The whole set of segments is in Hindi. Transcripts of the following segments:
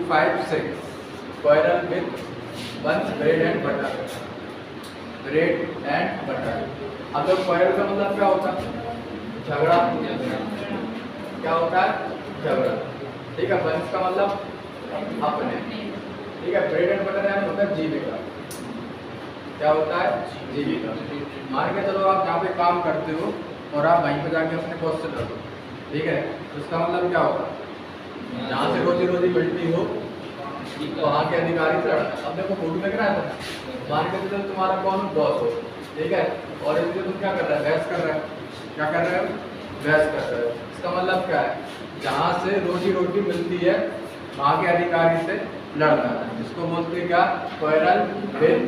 256 quarrel with once bread and butter. Bread and butter. अब जो क्वारल का मतलब क्या होता है? झगड़ा। क्या होता है? झगड़ा। ठीक है। वंश का मतलब अपने। ठीक है। ब्रेड एंड बटर यानी होता है जीविका। क्या होता है? जीविका। मान के चलो आप जहाँ पे काम करते हो और आप वहीं पे जाके अपने बॉस से लड़ो, ठीक है, तो उसका मतलब क्या होगा? जहाँ से रोजी रोजी मिलती हो वहाँ के अधिकारी से लड़ना। अब देखो फोटो में क्या है, मान के चलो तुम्हारा कौन बॉस हो, ठीक है, और इसलिए तुम क्या कर रहे हो? बहस कर रहे हो। क्या कर रहे हो? बहस कर रहे हो। इसका मतलब क्या है? जहाँ से रोजी रोटी मिलती है वहाँ के अधिकारी से लड़ना। इसको बोलते हैं क्या? Quarrel with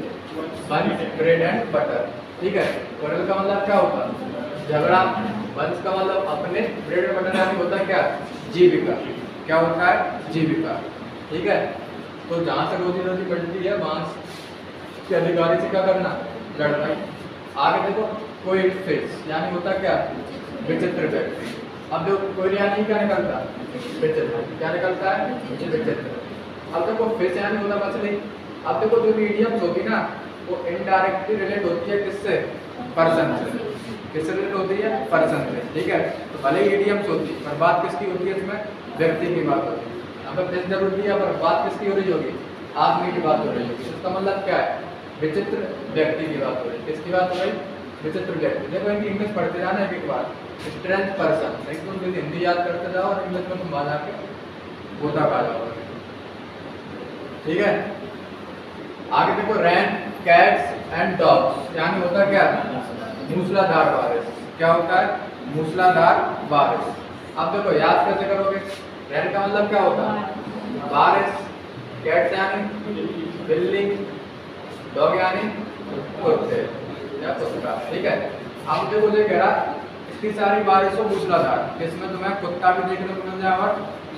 one's bread and butter. ठीक है। क्वारल का मतलब क्या होता है? झगड़ा। वंस का मतलब अपने, ब्रेड एंड बटर यानी होता है क्या? जीविका। क्या होता है? जीविका। ठीक है। तो जहाँ से रोजी रोटी मिलती है वहाँ के अधिकारी से क्या करना? लड़ना। आगे देखो, कोई फेस यानी होता क्या? विचित्र व्यक्ति। अब देखो कोई यानी क्या निकलता? विचित्र। क्या निकलता है? विचित्र। अब देखो फेस यानी होता मछली। अब देखो जो मीडियम्स होती है ना वो इनडायरेक्टली रिलेट होती है किससे? पर्सन से। किससे रिलेट होती है? पर्सन से। ठीक है। तो भले ही इडियम्स होती है पर बात किसकी होती है? इसमें व्यक्ति की बात होती है। अब फेस जरूरी है पर बात किसकी हो रही होगी? आदमी की बात हो रही होगी। इसका मतलब क्या है? विचित्र व्यक्ति की बात हो रही है। किसकी बात हो रही? विचित्र व्यक्ति। देखो इनकी इंग्लिश पढ़ते जाना एक एक बार। स्ट्रेंथ पर्सन, लेकिन तुम हिंदी याद करते जाओ और इंग्लिश में तुम बात आके गोता खा जाओगे। ठीक है। आगे देखो, रैन कैट्स एंड डॉग्स यानी होता क्या? मूसलाधार बारिश। क्या होता है? मूसलाधार बारिश। अब देखो याद कैसे करोगे? रैन का मतलब क्या होता है? बारिश। कैट्स यानी बिल्ली। डॉग यानी कुत्ते या कुत्ता। ठीक है। अब देखो जो कह रहा इतनी सारी बारिश हो मूसलाधार, इसमें तुम्हें कुत्ता भी देखने को मिल जाए और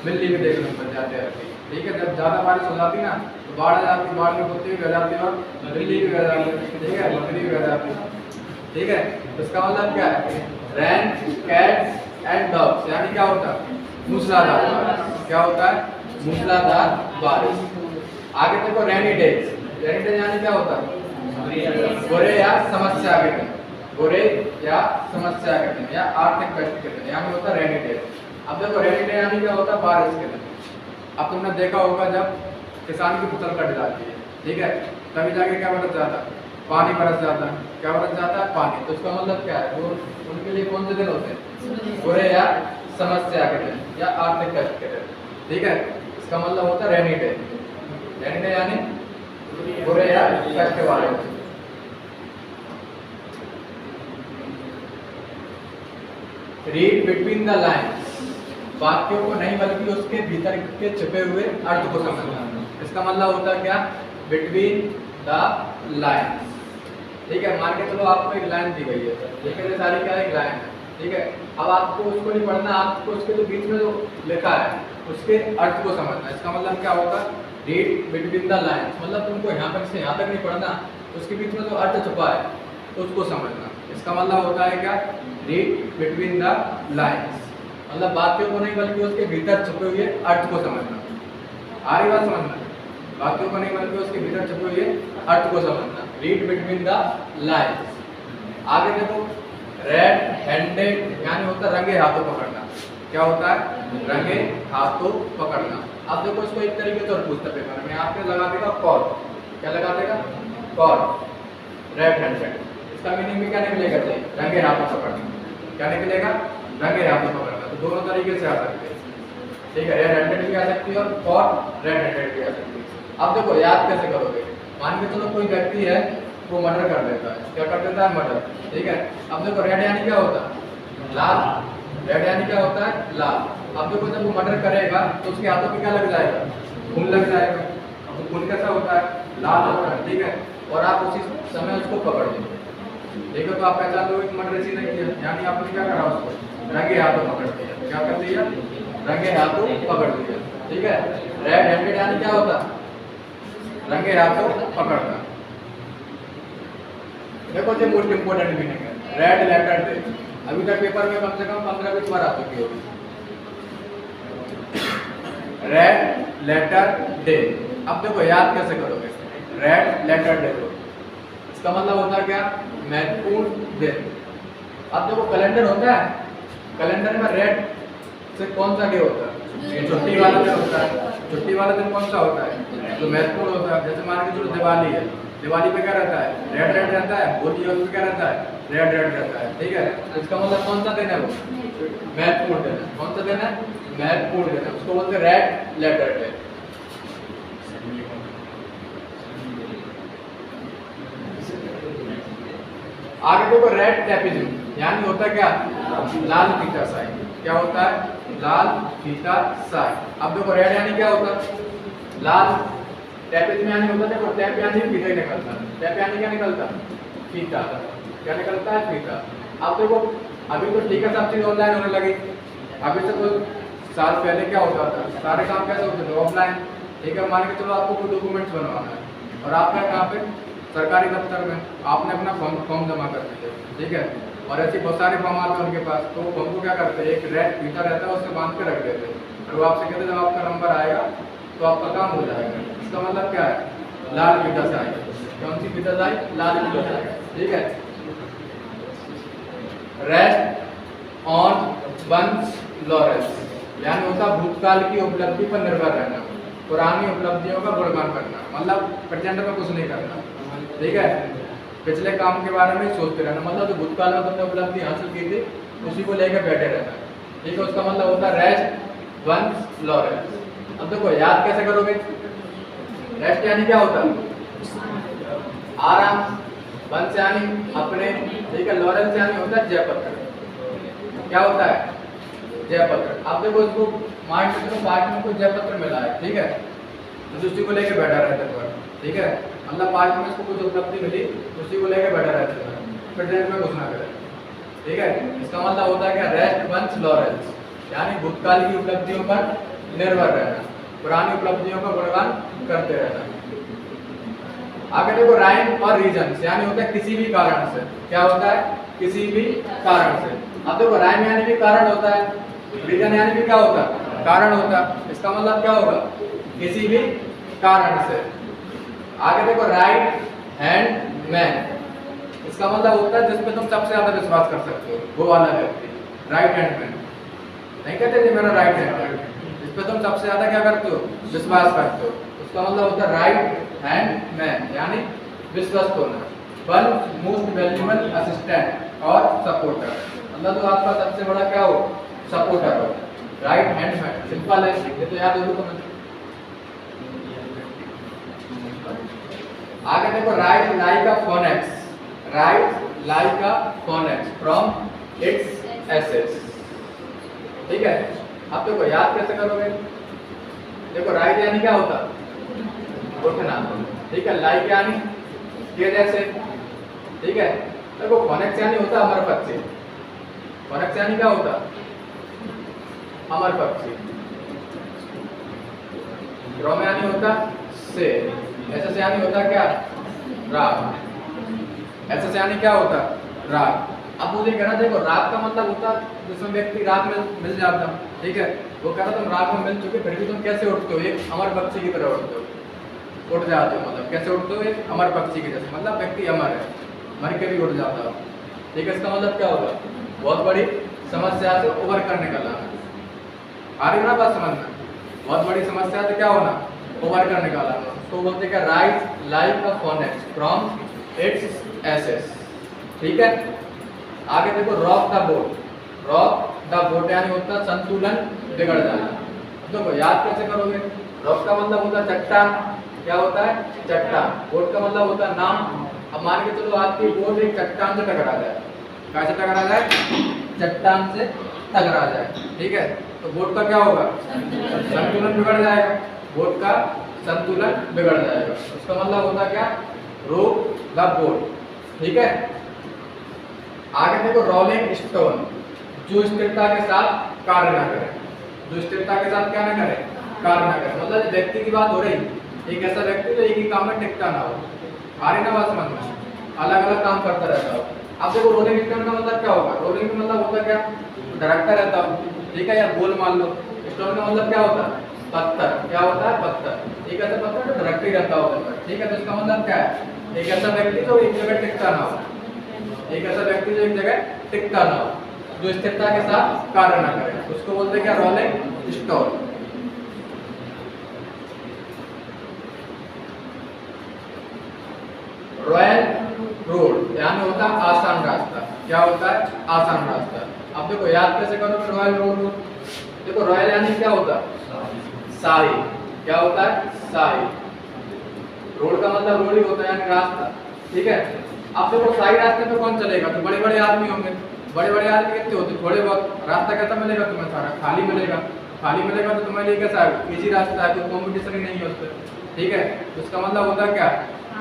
बिल्ली भी देखने को मिल जाते हैं। ठीक है। जब ज्यादा बारिश हो जाती ना तो बाढ़ आ जाती, बाढ़ में कुत्ते भी बह जाते और बिल्ली भी बह जाती। ठीक है। बकरी भी बह जाती। ठीक है। तो इसका मतलब क्या है? रैन कैट्स एंड डॉग्स यानी क्या होता है? मूसलाधार बारिश। क्या होता है? मूसलाधार बारिश। आगे देखो, रेनी डेज। रेनी डेज यानी क्या होता है? बुरे या समस्या के दिन। बुरे या समस्या के दिन या आर्थिक कष्ट के दिन यानी होता है रेनी डेज। अब देखो रेनी डे यानी क्या होता है? बारिश के दिन। अब तुमने देखा होगा जब किसान की फसल कट जाती है, ठीक है, तभी जाके क्या बरस जाता है? पानी बरस जाता है। क्या बरस जाता है? पानी। तो इसका मतलब क्या है? वो उनके लिए कौन से दिन होते हैं? बुरे या समस्या के दिन या आर्थिक कष्ट के दिन। ठीक है। इसका मतलब होता है रेनी डे। रेनी डे यानी बुरे या कष्ट वाले। Read between the lines. वाक्यों को नहीं बल्कि उसके भीतर के छुपे हुए अर्थ को समझना। इसका मतलब होता है क्या? Between the lines. ठीक है। मान के चलो आपको एक लाइन दी गई है, ठीक है, सारी क्या एक लाइन है। ठीक है। अब आपको उसको नहीं पढ़ना, आपको उसके जो बीच में जो लिखा है उसके अर्थ को समझना। इसका मतलब क्या होगा? रीड बिटवीन द लाइन्स मतलब तुमको यहाँ तक से यहाँ तक नहीं पढ़ना, उसके बीच में जो अर्थ छुपा है उसको समझना। इसका मतलब होता है क्या? रीड बिटवीन द लाइन्स मतलब वाक्यों को नहीं बल्कि उसके भीतर छुपे हुए अर्थ को समझना। आ रही बात समझना? वाक्यों को नहीं बल्कि उसके भीतर छुपे हुए अर्थ को समझना। Read between the lines. आगे देखो, रेड हैंडेड यानी होता है रंगे हाथों पकड़ना। क्या होता है? रंगे हाथों पकड़ना। अब देखो इसको एक तरीके से और पूछता पेपर में, आपने लगा देगा कॉर्ड। क्या लगा देगा? कॉर्ड। रेड हैंडेड इसका मीनिंग भी क्या निकलेगा? चाहिए रंगे हाथों पकड़ना। क्या निकलेगा? रंगे हाथों पकड़ना। तो दोनों तरीके से आ सकते हैं। ठीक है। रेड हैंडेड भी आ सकती है और कॉर्ड रेड हैंडेड भी आ सकती है। अब देखो याद कैसे करोगे? मान के चलो कोई व्यक्ति है वो मर्डर कर देता है। क्या कर देता है? मर्डर। ठीक है। अब देखो रेड यानी क्या होता है? लाल। रेड यानी क्या होता है? लाल। अब देखो जब वो मर्डर करेगा तो उसके हाथों पे क्या लग जाएगा? खून लग जाएगा। अब खून कैसा होता है? लाल होता है। ठीक है। और आप उसी समय उसको पकड़ लेंगे, ठीक है, तो आप पहचान लोगे कि मर्डर इसी ने किया, यानी आपने क्या करा? उसको रंगे हाथों पकड़ दिया। क्या कर दिया? रंगे हाथों पकड़ दिया। ठीक है। रेड हैंडेड यानी क्या होता? रंगे हाथों पकड़ना। देखो ये मोस्ट इंपोर्टेंट मीनिंग है, रेड लेटर डे। अभी तक पेपर में कम से कम 15-20 बार आ चुकी होगी। Red letter day. अब देखो याद कैसे करोगे, रेड लेटर डे को इसका मतलब होता है क्या, महत्वपूर्ण दिन। अब देखो कैलेंडर होता है, कैलेंडर में रेड से कौन सा डे होता है, छुट्टी वाला दिन होता है। छुट्टी वाला दिन कौन सा होता है, जो महत्वपूर्ण होता है। जैसे मान के चलो दिवाली है, दिवाली पे क्या रहता है, रेड रेड रहता है। होली है उसमें क्या रहता है, रेड रेड रहता है। ठीक है, इसका मतलब कौन सा दिन है, वो महत्वपूर्ण दिन है। कौन सा दिन है, महत्वपूर्ण दिन है, उसको बोलते हैं रेड लेटर डे। आगे देखो रेड टैपिज्म यानी होता है क्या, लाल फीता साई। क्या होता है, लाल फीता साई। अब देखो रेड यानी क्या होता है, लाल। टैपिज्म यानी होता है, देखो टैप यानी फीता ही निकलता है। टैप यानी क्या निकलता है, फीता। क्या निकलता है, फीता। अब देखो अभी तो ठीक है, सब चीज ऑनलाइन होने लगी। अभी से कुछ साल पहले क्या होता था, सारे काम कैसे होते थे, ऑफलाइन। ठीक है, मान के चलो आपको कोई डॉक्यूमेंट्स बनवाना है और आपका कहाँ पे, सरकारी दफ्तर में, आपने अपना फॉर्म जमा कर दिया। ठीक है, और ऐसे बहुत सारे फॉर्म आते हैं उनके पास, तो फॉर्म को क्या करते हैं, एक रेड फीता रहता है उससे बांध के रख देते हैं। और वो आपसे कहते हैं जब आपका नंबर आएगा तो आपका काम हो जाएगा। इसका मतलब क्या है, लाल फीता से आएगा। कौन सी फीता से आई, लाल फीता से आएगा। ठीक है, रेस्ट ऑन वंस लॉरेंस यानी होता भूतकाल की उपलब्धि पर निर्भर रहना, पुरानी उपलब्धियों का गुणगान करना, मतलब प्रेजेंट में कुछ नहीं करना। ठीक है, पिछले काम के बारे में सोचते रहना, मतलब जो भूतकाल में तुमने उपलब्धि हासिल की थी उसी को लेकर बैठे रहना। ठीक है, उसका मतलब होता है रेस्ट वंस लॉरेंस। अब देखो याद कैसे करोगे, रेस्ट यानी क्या होता है, आराम। वंस यानी अपने। ठीक है, लॉरेंस यानी होता है जयपत्र। क्या होता है, जयपत्र। अब देखो इसको माइंड में तो पार्ट में कोई जयपत्र मिला है। ठीक है, तो उसी को लेकर बैठा रहता है। ठीक है, मतलब पार्ट में इसको कुछ उपलब्धि मिली उसी को लेकर बैठा रहता है, प्रेजेंट में कुछ ना करे। ठीक है, इसका मतलब होता है क्या, रेस्ट वंस लॉरेंस यानी भूतकाल की उपलब्धियों पर निर्भर रहना, पुरानी उपलब्धियों का गुणगान करते रहना। आगे देखो राइम और रीजन यानी होता है किसी भी कारण से। क्या होता है, किसी भी कारण से। अब देखो राइम यानी भी कारण होता है, रीजन यानी भी क्या होता है, कारण होता है। इसका मतलब क्या होगा, किसी भी कारण से। आगे देखो राइट हैंड मैन, इसका मतलब होता है जिसपे तुम सबसे ज्यादा विश्वास कर सकते हो, वो वाला व्यक्ति। राइट हैंड मैन नहीं कहते थे मेरा राइट हैंड मैन, जिस पे तुम सबसे ज्यादा क्या करते हो, विश्वास करते हो। उसका मतलब होता है राइट हैंड मैन यानी विश्वस्त होना। वन मोस्ट वैल्यूएबल असिस्टेंट और सपोर्टर, मतलब तो आपका सबसे बड़ा क्या हो, सपोर्टर हो। राइट हैंड मैन सिंपल है, ये तो याद होगा तुम्हें। आगे देखो right like a Phoenix, right like a phoenix from its assets. ठीक है, अब देखो याद कैसे करोगे, देखो राइट यानी क्या होता, उठना। ठीक है, लाइक यानी के जैसे। ठीक है, देखो फोनेक्स यानी होता अमर पक्षी। फोनेक्स यानी क्या होता, अमर पक्षी। फ्रॉम यानी होता से। ऐसे से यानी होता क्या, रात। ऐसे से यानी क्या होता, रात। अब मुझे कहना, देखो रात का मतलब होता जिसमें व्यक्ति रात में मिल जाता। ठीक है, वो कह रहा तुम रात में मिल चुके फिर भी तुम कैसे उठते हो, एक अमर पक्षी की तरह उठते हो, उठ जाते हो। मतलब कैसे उठते हो, एक अमर पक्षी की जैसे, मतलब व्यक्ति अमर है, मर के भी उठ जाता हो। ठीक है, इसका मतलब क्या होगा, बहुत बड़ी समस्या से उबर कर निकलना। आ रही ना बात समझना, बहुत बड़ी समस्या से क्या होना, उबर कर निकाला। तो बोलते क्या, right like a phoenix from its ashes. ठीक है, आगे देखो rock the boat, rock the boat यानी होता है संतुलन बिगड़ जाना। देखो याद कैसे करोगे, रॉक का मतलब होता है चट्टान। क्या होता है, चट्टान। बोट का मतलब होता है नाम। अब मान के चलो आपकी बोट एक चट्टान से टकरा जाए, कैसे टकरा जाए, चट्टान से टकरा जाए। ठीक है, तो बोट का क्या होगा, संतुलन बिगड़ जाएगा, बोट का संतुलन बिगड़ जाएगा। उसका मतलब होता है क्या, रोक द बोट। ठीक है, आगे देखो रोलिंग स्टोन, जो स्थिरता के साथ कार्य ना करे, जो स्थिरता के साथ क्या ना करे, कार्य ना करे। मतलब व्यक्ति की बात हो रही, एक ऐसा व्यक्ति जो एक ही काम में टिकता ना हो। आ रही ना बात समझ में, अलग अलग काम करता रहता हो। अब देखो रोलिंग स्टोन का मतलब क्या होगा, रोलिंग का मतलब होता क्या, धड़कता रहता हो। ठीक है, या गोल मान लो। स्टोन का मतलब क्या होता है, पत्थर क्या होता है? पत्थर। एक ऐसा पत्थर जो धड़कते रहता होगा, ठीक है। तो इसका मतलब क्या है? एक ऐसा व्यक्ति जो एक जगह टिकता ना हो, एक ऐसा व्यक्ति जो एक जगह टिकता ना हो, जो स्थिरता के साथ कार्य ना करे, उसको बोलते हैं क्या? Rolling stock. रॉयल रोड यानी होता है आसान रास्ता। क्या होता है? आसान रास्ता। अब देखो याद कैसे करोगे रॉयल रोड? देखो रॉयल यानी क्या होता है? शाही। क्या होता है? शाही। रोड का मतलब रोड ही होता है यानी रास्ता, ठीक है। अब देखो शाही रास्ते पे कौन चलेगा? तो बड़े बड़े आदमी होंगे। बड़े बड़े आदमी कितने होते? थोड़े बहुत। रास्ता कैसा मिलेगा तुम्हें? सारा खाली मिलेगा। खाली मिलेगा तो तुम्हारे लिए कैसा है? इजी रास्ता है, कोई कॉम्पिटिशन ही नहीं है उस पर, ठीक है। तो इसका मतलब होता क्या?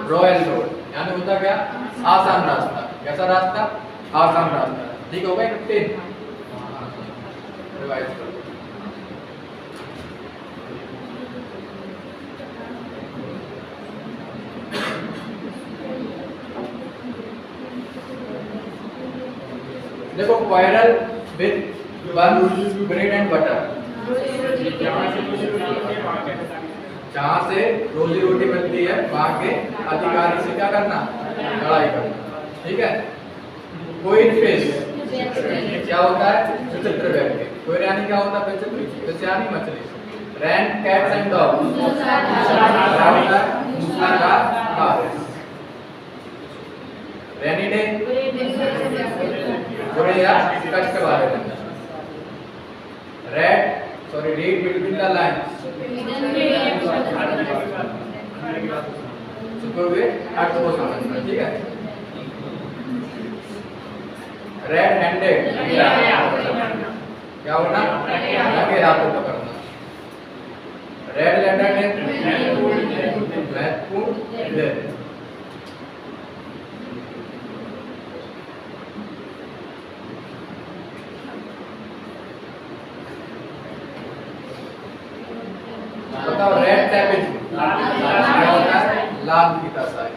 रॉयल रोड यानी होता क्या? आसान रास्ता। कैसा रास्ता? आसान रास्ता। ठीक हो गया? 10 रिवाइज करो। देखो क्वायरल विद बन ब्रेड एंड बटर। जहाँ से रोजी रोटी मिलती है वहाँ के अधिकारी से क्या करना? लड़ाई करना, ठीक है। कोई फिश क्या होता है? विचित्र व्यक्ति। कोई यानी क्या होता है? विचित्र। फिश यानी मछली। रैन कैट्स एंड डॉग मूसलाधार। रेनी डे बुरे या कष्ट के बारे में। Read between the lines. छुपे हुए अर्थ को समझना, ठीक है। रेड हैंडेड क्या होना? लगे हाथों पकड़ना। रेड लैंडेड महत्वपूर्ण डेथ। बताओ रेड टैपिंग क्या होता है? लाल फीता Sai.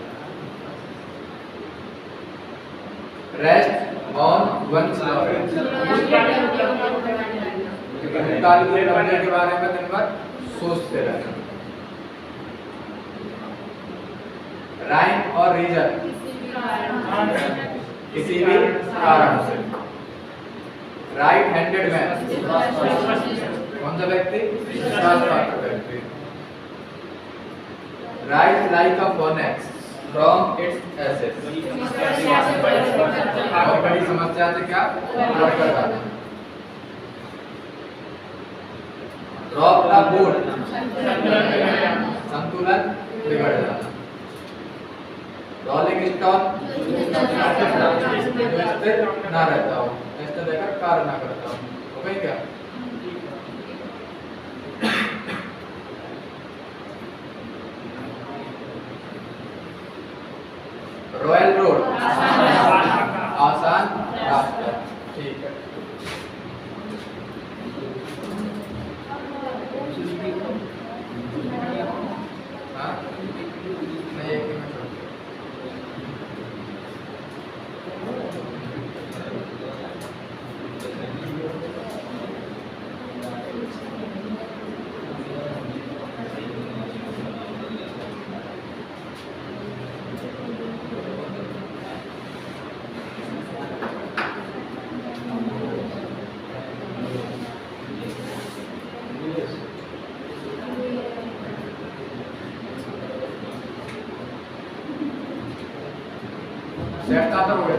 Rest on one Lawrence काल के लड़ने के बारे में दिन भर सोचते रहना। राइम और रीजन किसी भी कारण से। राइट हैंडेड मैन कौन सा व्यक्ति? विश्वासपात्र व्यक्ति। Right like a phoenix from its ashes बहुत बड़ी समस्या से क्या? लड़कर जाना। ड्रॉप द बोट संतुलन बिगड़ जाना। रोलिंग स्टॉक स्थिर ना रहता हो, स्थिर रहकर कार्य ना करता हो। हो गई क्या? रॉयल रोड आसान रास्ता, ठीक है। हाँ नहीं एक मिनट सेट आता हो गया।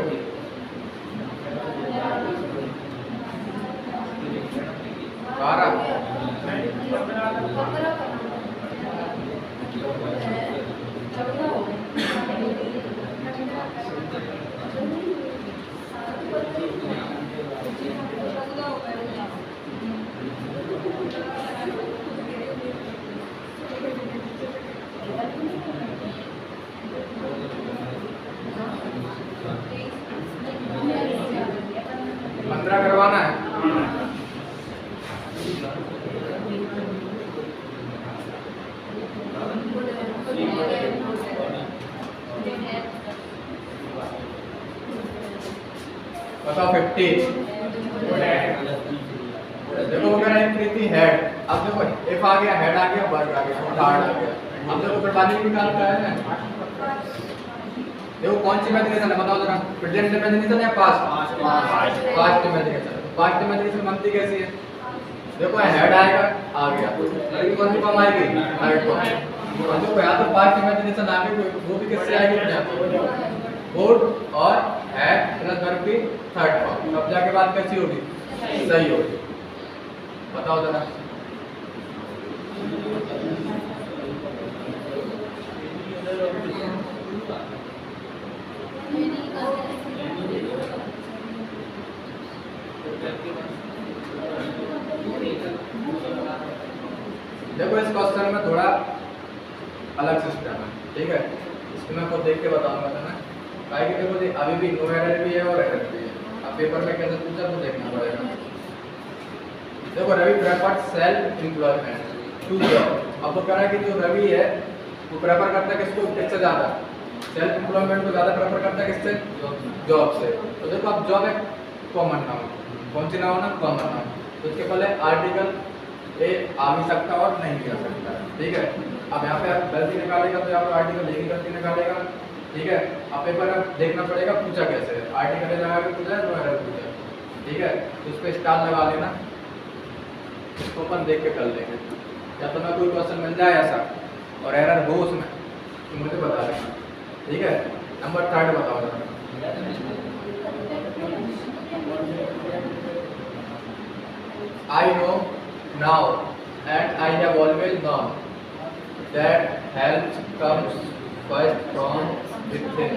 करवाना है। बताओ 50। देखो अगर एक कृति हेड अब देखो इफ आ गया, हेड आ गया, वर्ड आ गया, टार्ड आ गया। अब देखो फिर वाली निकाल का है ना, देखो कौन सी इमेजिनेशन है बताओ जरा, प्रेजेंट इमेजिनेशन या past? Past imagination. Past imagination बनती कैसी है? देखो हेड आएगा, आ गया, लड़की कौन सी फॉर्म आएगी? Third form. और देखो यहाँ तो पास्ट इमेजिनेशन आ गई, वो भी किससे आएगी? वुड और हैड प्लस वर्ब की थर्ड फॉर्म। अब जाके बात कैसी होगी? सही होगी। बताओ जरा। देखो इस क्वेश्चन में थोड़ा अलग सिस्टम है, ठीक है, इसको मैं खुद देख के बताऊंगा था ना, भाई कि देखो अभी भी नो एरर भी है और एरर भी है। अब पेपर में कैसे पूछा तो देखना पड़ेगा। देखो Ravi preferred self employment to job. अब वो कह रहा है कि जो रवि है वो प्रेफर करता है किसको? किससे ज़्यादा? सेल्फ एम्प्लॉयमेंट को ज़्यादा प्रेफर करता है किससे? जॉब से। तो देखो अब जॉब है कॉमन नाउन, कौन सी नाउन है? Common noun. तो इसके पहले आर्टिकल ए आ भी सकता और नहीं भी आ सकता, ठीक है। अब यहाँ पे आप गलती निकालेगा तो यहाँ पे आर्टिकल ए की गलती निकालेगा, ठीक है। अब पेपर में देखना पड़ेगा पूछा कैसे है, आर्टिकल लगा के पूछा है, नो एरर पूछा है, ठीक है। तो इस पर स्टार लगा लेना, इसको अपन देख के कर लेंगे। या तो मैं कोई क्वेश्चन मिल जाए ऐसा और एरर हो उसमें तो मुझे बता देना, ठीक है। नंबर 3 बताओ। I know now and I have always known that help comes first from within.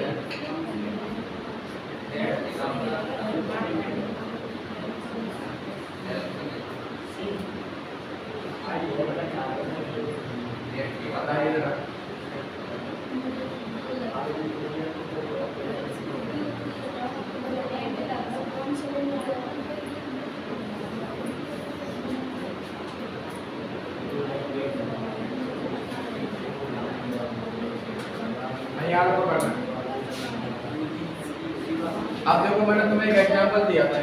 बताइए जरा। अब देखो मैंने तुम्हें एक एग्जांपल दिया था,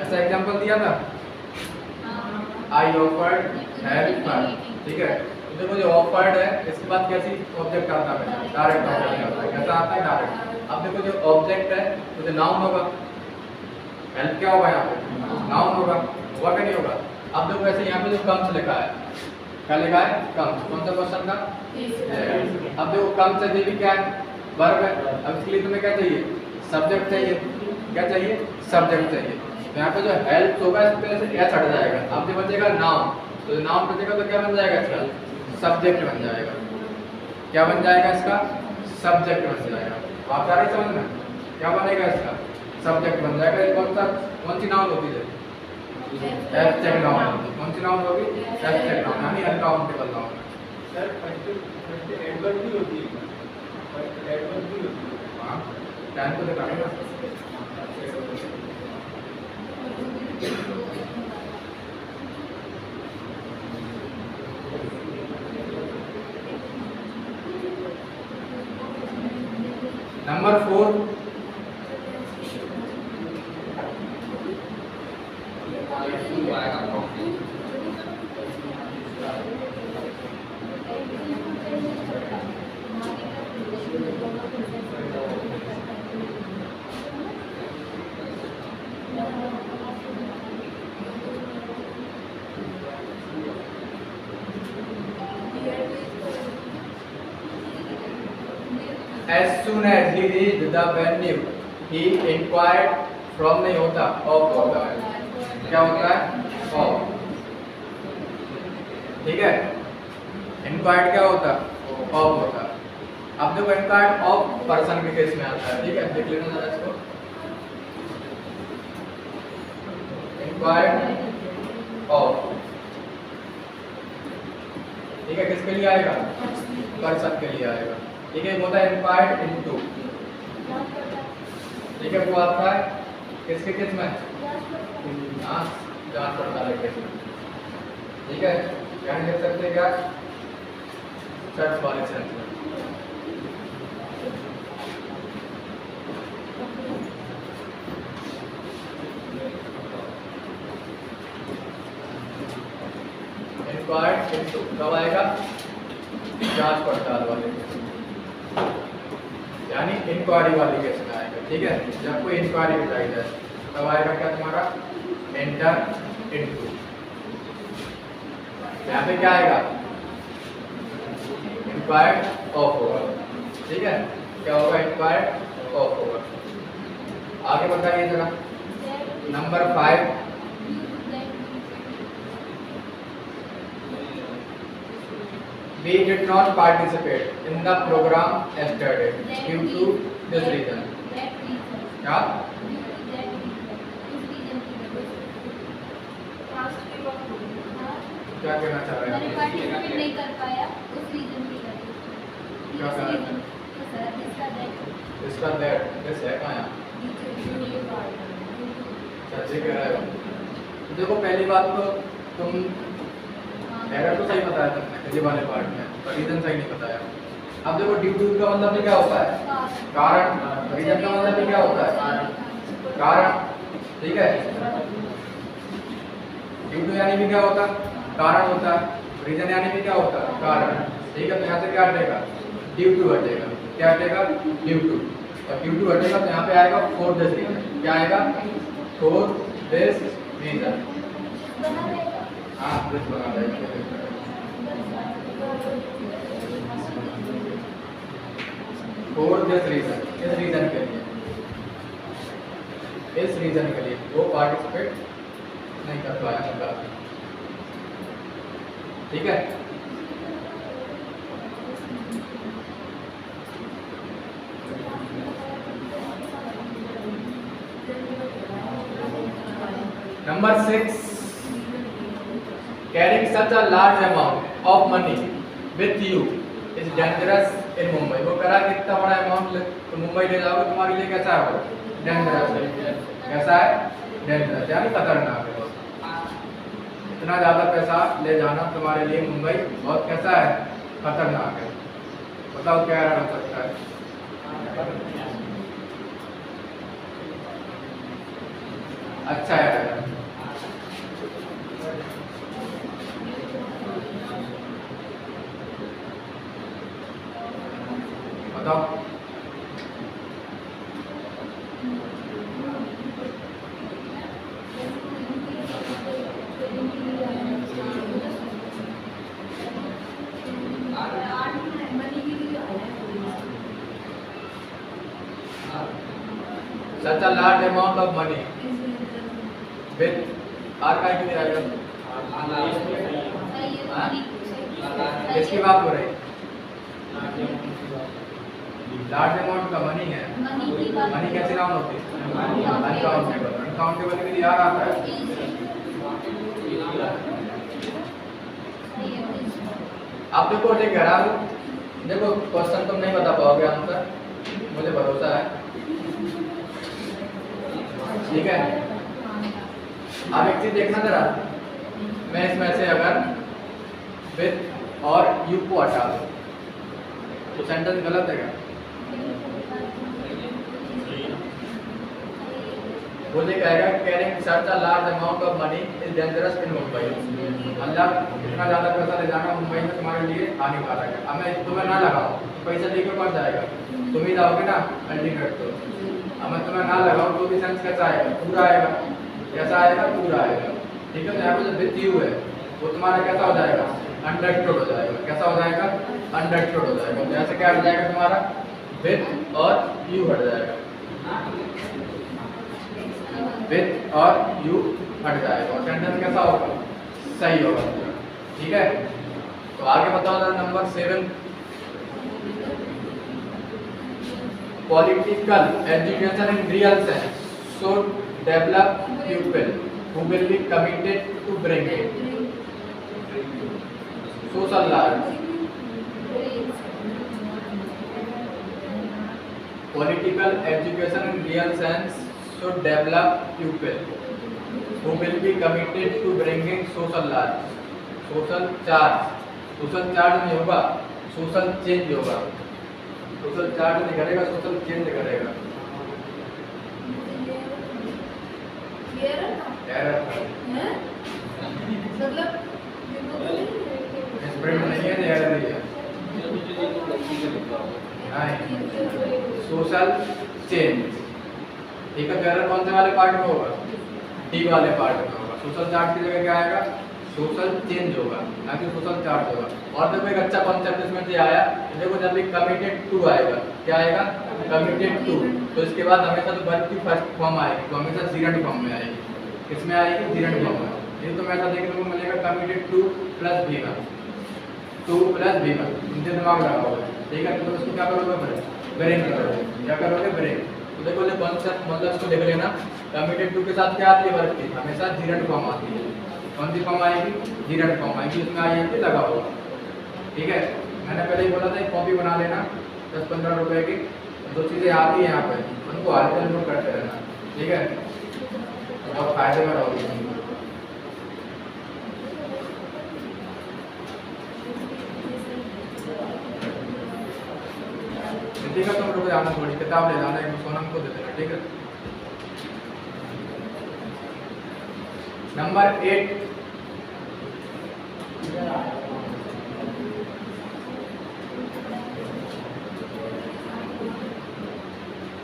ऐसा एग्जांपल दिया था, आई ऑफर्ड हेल्प हर, ठीक है। तो देखो जो ऑफर्ड है इसके बाद कैसी ऑब्जेक्ट आता है? डायरेक्ट ऑब्जेक्ट आता है। कैसा आता है? डायरेक्ट। अब देखो जो ऑब्जेक्ट है तो जो नाउन होगा, हेल्प क्या होगा? यहाँ पे नाउन होगा, हुआ क्या नहीं होगा? अब देखो वैसे यहाँ पे जो कम्स लिखा है, क्या लिखा है? कम्स। कौन सा क्वेश्चन का? अब देखो कम्स है, भी क्या है? वर्ब है। अब इसके लिए तुम्हें क्या चाहिए? सब्जेक्ट चाहिए। क्या चाहिए? सब्जेक्ट चाहिए। तो यहाँ पे जो हेल्प होगा इस पे से एच हट जाएगा, अब जो बचेगा नाउन। तो नाउन बचेगा तो क्या बन जाएगा इसका? सब्जेक्ट बन जाएगा। क्या बन जाएगा इसका? सब्जेक्ट बन जाएगा। आप जा रही समझ में? क्या बनेगा इसका? सब्जेक्ट बन जाएगा। कौन सी नाउन होती है? एब्स्ट्रैक्ट नाउन होती है। कौन सी नाउन होगी? एब्स्ट्रैक्ट नाउन, यानी uncountable noun. Sir first adverb भी होती है, फर्स्ट एडवर्ब भी होती है। हां, टाइम को दिखाएगा ना। Number 4, as soon as he reached the venue he inquired from नहीं होता, of होता है। क्या होता है? of, ठीक है। inquired क्या होता? of होता। अब देखो inquired of पर्सन के केस में आता है, ठीक है। देख लेना जरा इसको। inquired of, ठीक है, किसके लिए आएगा? पर्सन के लिए आएगा, ठीक है। होता है इंक्वायर्ड इनटू, ठीक है। वो आता है किसके केस में? जांच पड़ताल केस में, ठीक है। ध्यान देख सकते हैं क्या? सर्च वाले सेंस में। इंक्वायर्ड इनटू, कब आएगा? जांच पड़ताल वाले केस, यानी इंक्वायरी वाले केस में आएगा। ठीक है, जब कोई इंक्वायरी बताई जाए तब आएगा क्या तुम्हारा? Enter into. यहाँ पे क्या आएगा? इंक्वायर्ड ऑफ होगा। ठीक है, क्या होगा? इंक्वायर्ड ऑफ होगा। आगे बताइए जरा number 5। We did not participate in the program yesterday due to this reason. क्या? क्या कहना चाह रहे हैं? पार्टिसिपेट नहीं कर पाया उस रीजन की वजह। क्या कह रहे हैं? इसका दैट दिस है कहाँ यहाँ? सच्ची कह रहे हो। देखो पहली बात तो तुम एरर तो सही बताया तुमने पहले वाले पार्ट में, पर रीजन सही नहीं बताया। अब देखो ड्यू टू का मतलब भी क्या होता है? कारण। रीजन का मतलब भी क्या होता है? कारण। ठीक है, ड्यू टू यानी भी क्या होता है? कारण होता है। रीजन यानी भी क्या होता है? कारण। ठीक है, तो यहाँ से क्या हटेगा? ड्यू टू हटेगा। क्या हटेगा? Due to. और ड्यू टू हटेगा तो यहाँ पे आएगा फॉर दिस रीजन। क्या आएगा? For this reason. हाँ, दिस बना देगा। फॉर दिस रीजन, इस रीजन के लिए, इस रीजन के लिए वो पार्टिसिपेट नहीं कर पाया होगा। ठीक है, number 6, carrying such a large amount of money with you is dangerous in Mumbai. वो करा कितना बड़ा अमाउंट तो मुंबई ले जाओगे, तुम्हारे लिए कैसा है? वो डेंजरस है। कैसा है? डेंजरस यानी खतरनाक है। इतना ज़्यादा पैसा ले जाना तुम्हारे लिए मुंबई बहुत कैसा है? खतरनाक है। बताओ क्या हो सकता है? अच्छा है। बताओ। Such a large amount of money with आर का कितने आएगा? किसकी बात हो रही? लार्ज अमाउंट का मनी है। मनी कैसे नाम होती है? अनकाउंटेबल। अनकाउंटेबल के लिए यार आता है। आप देखो जो कह रहा हूँ, देखो क्वेश्चन तुम नहीं बता पाओगे आंसर, मुझे भरोसा है। ठीक है, अब एक चीज देखना जरा, मैं इसमें से अगर विथ और यू को हटा दूं तो सेंटेंस गलत है क्या? वो ये कहेगा carrying such a large amount of money is dangerous in Mumbai. मतलब इतना ज़्यादा पैसा ले जाना मुंबई में तुम्हारे लिए हानिकारक है। अब मैं तुम्हें ना लगाऊं तो पैसा लेके कौन जाएगा? तुम ही जाओगे ना अल्टीमेट। तो अब मैं तुम्हें ना लगाऊं तो भी सेंस कैसा आएगा? पूरा आएगा। कैसा आएगा? पूरा आएगा। ठीक है, तो यहाँ पे जो विथ यू है वो तुम्हारा कैसा हो जाएगा? अंडरस्टूड हो जाएगा। कैसा हो जाएगा? अंडरस्टूड हो जाएगा। तो ऐसे क्या हो जाएगा तुम्हारा? विथ और यू हट जाएगा। विथ और यू हट जाएगा और सेंटेंस कैसा होगा? सही होगा। ठीक है, तो आगे बताओ जरा number 7, political education in real sense should develop pupil who will be committed to bringing social life. Political education in real sense should develop pupil who will be committed to bringing social life. Social charge नहीं होगा, social change होगा। social charge नहीं करेगा, social change करेगा। एरर मतलब स्प्रिंट नहीं है, हेल्दी है। सोशल चेंज, ठीक है। एरर कौन से वाले पार्ट में होगा? टी वाले पार्ट में होगा। सोशल चार्ज की जगह क्या आएगा? सोशल चेंज होगा, ना कि सोशल चार्ज होगा। और देखो एक अच्छा कॉन्सेप्ट इसमें से आया, देखो जब भी कमिटेड टू आएगा, क्या आएगा? Committed to. तो इसके बाद हमेशा तो वर्ब की फर्स्ट फॉर्म आएगी, तो हमेशा जीरेंट फॉर्म में आएगी। किसमें आएगी? जीरेंट फॉर्म में। ये तो हमेशा देखने को मिलेगा committed two plus V1, 2 plus V1। इनसे दिमाग लगाओगे, ठीक है। तो इसको क्या करोगे? ब्रेक करोगे। क्या करोगे? ब्रेक। तो देखो ये कॉन्सेप्ट मतलब इसको देख लेना। कमिटेड टू के साथ क्या आती है? वर्ब की हमेशा जीरेंट फॉर्म आती है। कौन सी फॉर्म आएगी? जीरेंट फॉर्म आएगी। इसमें ING लगा होगा, ठीक है। मैंने पहले ही बोला था एक कॉपी बना लेना 10-15 रुपए की। दो चीज़ें आती है यहाँ पे, उनको हल्के नोट करते रहना, ठीक है। बहुत फायदे में रहोगे। ठीक है, तुम रुक जाना, थोड़ी किताब ले जाना, एक सोनम को दे देना, ठीक है। Number 8,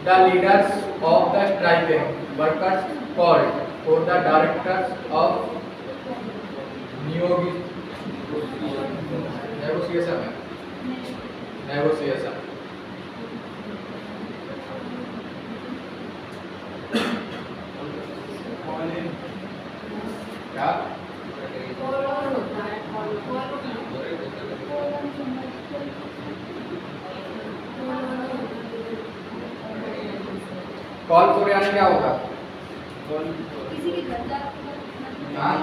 the leaders of the striking workers called for the directors of negotiation. क्या? कॉल फॉर यानी क्या होगा? किसी की घटना हाँ,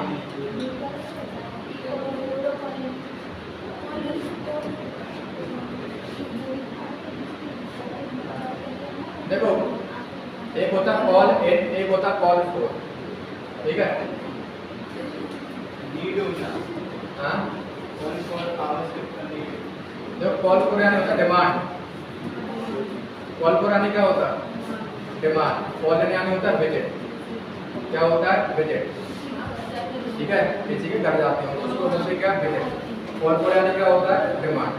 देखो एक होता कॉल इन, एक होता कॉल फॉर, ठीक है। नीड होना, हाँ, कॉल फॉर आवश्यकता नहीं। देखो कॉल फॉर यानी होता डिमांड। कॉल फॉर यानी क्या होता? डिमांड। कॉल यानी होता है विजिट। क्या होता है? विजिट, ठीक है। किसी के घर जाते हो उसको बोलते क्या? विजिट। कॉल फॉर यानी क्या होता है? डिमांड।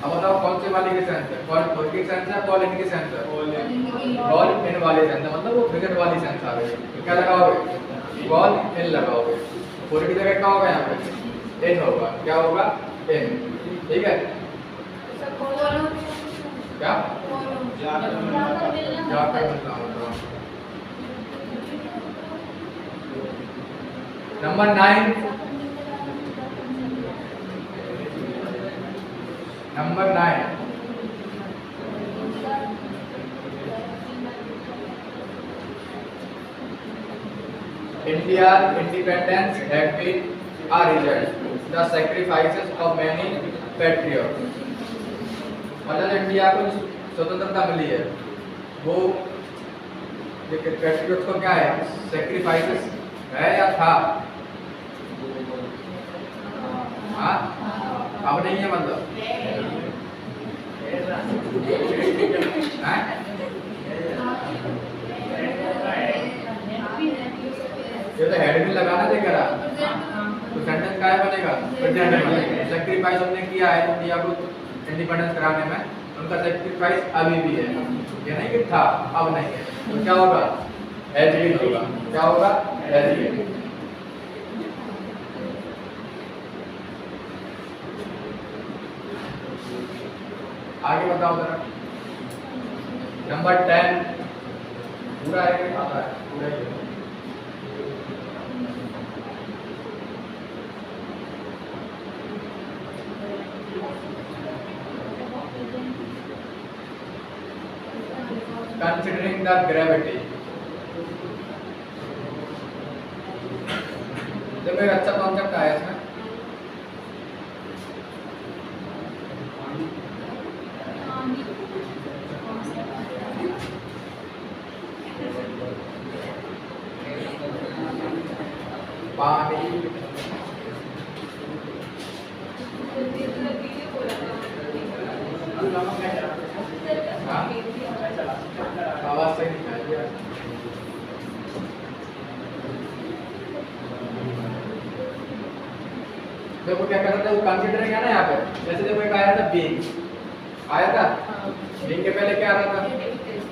अब बताओ कौन से वाले की सेंस है? कॉल फॉर की सेंस है, कॉल इन की सेंस है? कॉल इन वाली सेंस है, मतलब वो विजिट वाली सेंस आ गई। तो क्या लगाओगे? कॉल इन लगाओगे। फॉर की जगह क्या होगा? यहाँ पे इन होगा। क्या होगा? इन, ठीक है। क्या? जाकर मिलना होगा। Number 9, India's independence had been a result the sacrifices of many patriots. मतलब इंडिया को स्वतंत्रता मिली है, वो पैट्रियट्स को क्या है? सैक्रिफाइसेस है या था? हाँ, अब नहीं है, मतलब ये तो हेड भी लगाना देगा, तो सेंटेंस क्या बनेगा? प्रेजेंट बनेगा। सैक्रिफाइस हमने किया है इंडिया को इंडिपेंडेंस कराने में, उनका सैक्रिफाइस अभी भी है, ये नहीं कि था अब नहीं है। तो क्या होगा? हैज बीन होगा। क्या होगा? Has been. आगे बताओ जरा। नंबर 10 पूरा है कि आधा है? पूरा ही है। Considering the gravity, देखो एक अच्छा कॉन्सेप्ट आया इसमें। पानी, आवाज से निकाल दिया। देखो क्या कर रहा था वो कंसीडरिंग है ना यहाँ पे। जैसे देखो एक आया था बीइंग, आया था बीइंग के पहले क्या आ रहा था,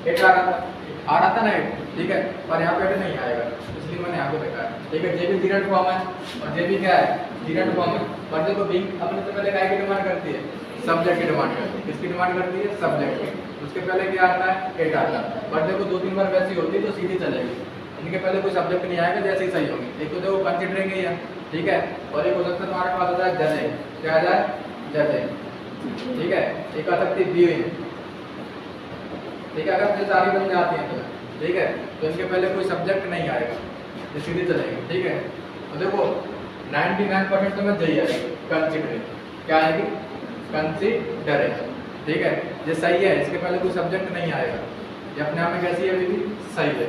इट आ रहा था ना it, ठीक है, पर यहाँ पे it नहीं आएगा इसलिए मैंने यहाँ पे रखा है, ठीक है। जे भी जीरेंट फॉर्म है और जे भी क्या है जीरेंट फॉर्म है। पर देखो बीइंग अपने से पहले काय की डिमांड करती है, सब्जेक्ट की डिमांड करती है। किसकी डिमांड करती है, सब्जेक्ट की। उसके पहले क्या आता है, इट आता है। पर देखो 2-3 बार वैसी होती है तो सीधी चलेगी, इनके पहले कोई सब्जेक्ट नहीं आएगा, जैसे ही सही होंगे। एक तो देखो कंसीडरिंग ही है, ठीक है, और एक हो सकता है तुम्हारे पास होता है जजिंग, क्या आ जाए जजिंग, ठीक है। एक आ सकती है व्यूइंग, ठीक है। अगर ये सारी बन जाती है तो ठीक है, तो इनके पहले कोई सब्जेक्ट नहीं आएगा, ये सीधी चलेगी, ठीक है। तो देखो 99% तो मैं यही आएगी कंसीडरिंग, क्या आएगी कंसीडरिंग, ठीक है। ये सही है, इसके पहले कोई सब्जेक्ट नहीं आएगा, ये अपने आप में कैसी है दीदी, सही है,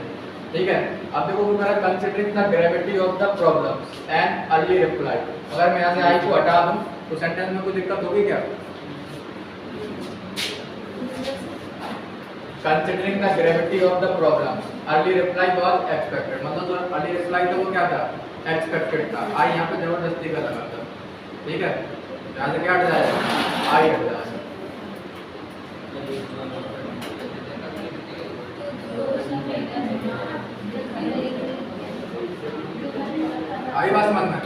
ठीक है। अब देखो वो मेरा considering the gravity of the problem and early reply. अगर मैं यहाँ से आई को हटा दूं तो सेंटेंस में कोई दिक्कत होगी क्या? Considering the gravity of the problem early reply was expected, मतलब जो अर्ली रिप्लाई था वो क्या था, एक्सपेक्टेड था। आई यहाँ पे जबरदस्ती का लगा था, ठीक है। यहाँ से क्या हट जाएगा, आई हट जाएगा। आई बात समझ में?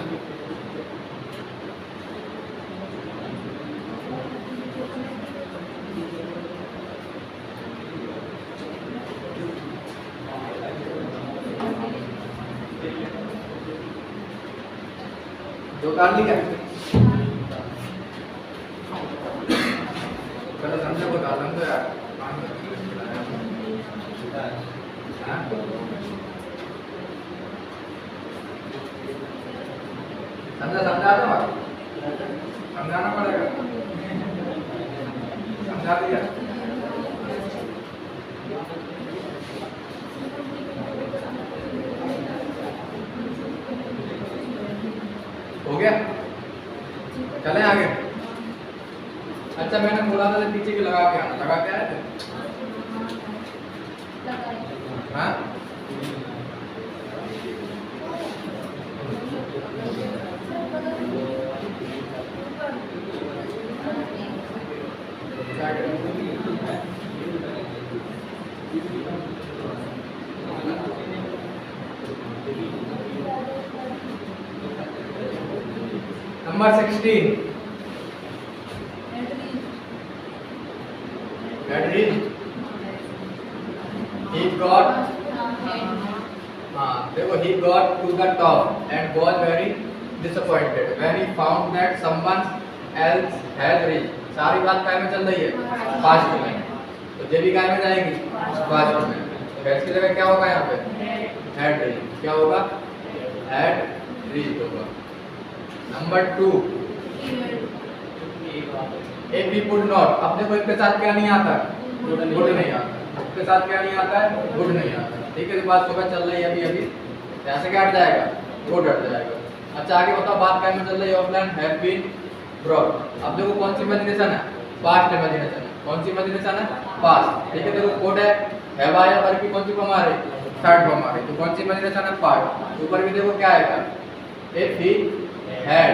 जो कर ली क्या पहले समझो, बता समझो यार, समझा दो, समझाना पड़ेगा, समझा दिया। हो गया, चले आगे। अच्छा मैंने बोला था पीछे के लगा के आना, लगा के आए थे? हाँ नंबर 16 he got देखो he got to the top and was very disappointed when he found that someone else had reached। सारी बात काय में चल रही है, पास्ट में, तो जे भी काय में जाएगी, पास्ट में। तो हैड की जगह क्या होगा यहाँ पे, had reached, क्या होगा, had reached होगा। Number 2 if he could not। अब देखो इसके साथ क्या नहीं आता, गुड नहीं आता, इसके साथ क्या नहीं आता है, गुड नहीं आता, ठीक है। बात सुबह चल रही है अभी अभी, यहाँ से क्या हट जाएगा, गुड हट जाएगा। अच्छा आगे बताओ बात क्या में चल रही है, ऑफलाइन हैव बीन ब्रॉट। अब देखो कौन सी इमेजिनेशन है, पास्ट इमेजिनेशन है। कौन सी इमेजिनेशन है, पास्ट, ठीक है। देखो कोड है हैव आया, वर्ब की कौन सी फॉर्म आ रही, थर्ड फॉर्म आ रही, तो कौन सी इमेजिनेशन है, पास्ट। ऊपर भी देखो क्या आएगा, इफ ही हैड